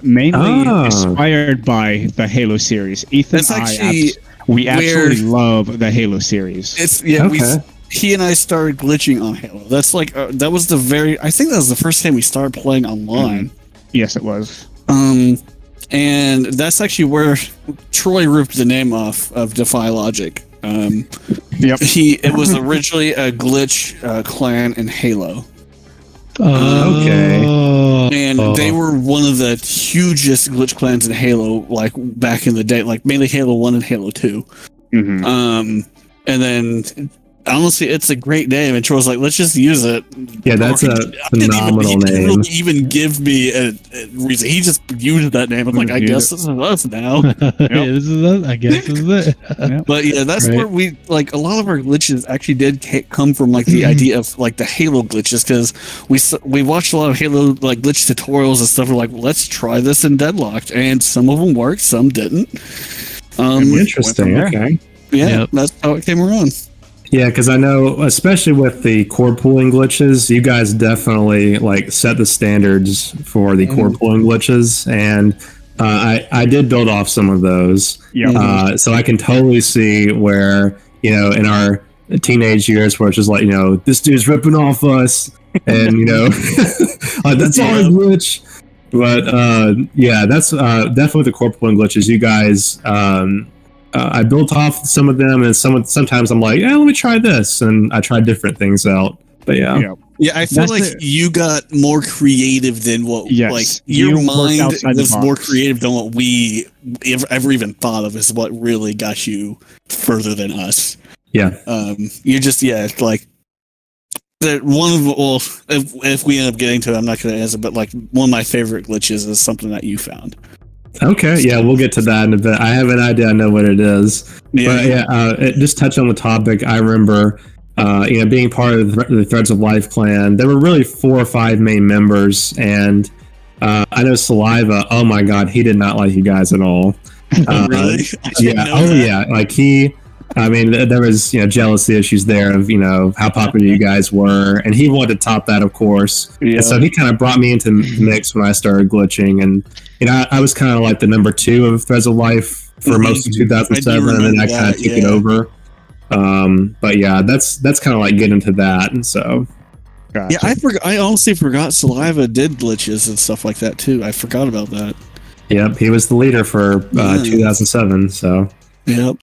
mainly inspired by the Halo series. Ethan That's and actually we actually love the Halo series. It's he and I started glitching on Halo. That's like that was I think that was the first time we started playing online. Yes, it was. And that's actually where Troy ripped the name off of Defy Logic. It was originally a glitch clan in Halo. Okay. And they were one of the hugest glitch clans in Halo, like back in the day, like mainly Halo 1 and Halo 2. And then honestly, it's a great name, and Troy's like, let's just use it. Yeah, that's a phenomenal name. He didn't even give me a reason. He just used that name. I'm like, I guess this is us now. This is us. I guess this is it. But yeah, that's where we like a lot of our glitches actually did come from, like the idea of like the Halo glitches, because we watched a lot of Halo like glitch tutorials and stuff. We're like, let's try this in Deadlocked, and some of them worked, some didn't. Interesting. Okay. Yeah, that's how it came around. Yeah, because I know, especially with the core pooling glitches, you guys definitely like set the standards for the core pooling glitches, and I did build off some of those. So I can totally see where, in our teenage years, where it's just like, this dude's ripping off us, and like, that's all a glitch. But that's definitely the core pooling glitches. You guys. I built off some of them, and sometimes I'm like, yeah, let me try this, and I tried different things out. But yeah, I feel like you got more creative than what. Like your mind was more creative than what we ever even thought of. Is what really got you further than us. Yeah. You're just like that one of if we end up getting to it, I'm not going to answer, but like one of my favorite glitches is something that you found. Okay, yeah, we'll get to that in a bit. I have an idea, I know what it is. But just touch on the topic. I remember, being part of the Threads of Life clan. There were really 4 or 5 main members, and I know Saliva. Oh my God, he did not like you guys at all. Really? Yeah. Like there was jealousy issues there of how popular you guys were, and he wanted to top that, of course. Yeah. And so he kind of brought me into the mix when I started glitching, and I was kind of like the number 2 of Threads of Life for most of 2007, and then I kind of took it over. But yeah, that's kind of like getting into that, and so. Gotcha. Yeah, I honestly forgot Saliva did glitches and stuff like that too. I forgot about that. Yep, he was the leader for 2007. So. Yep.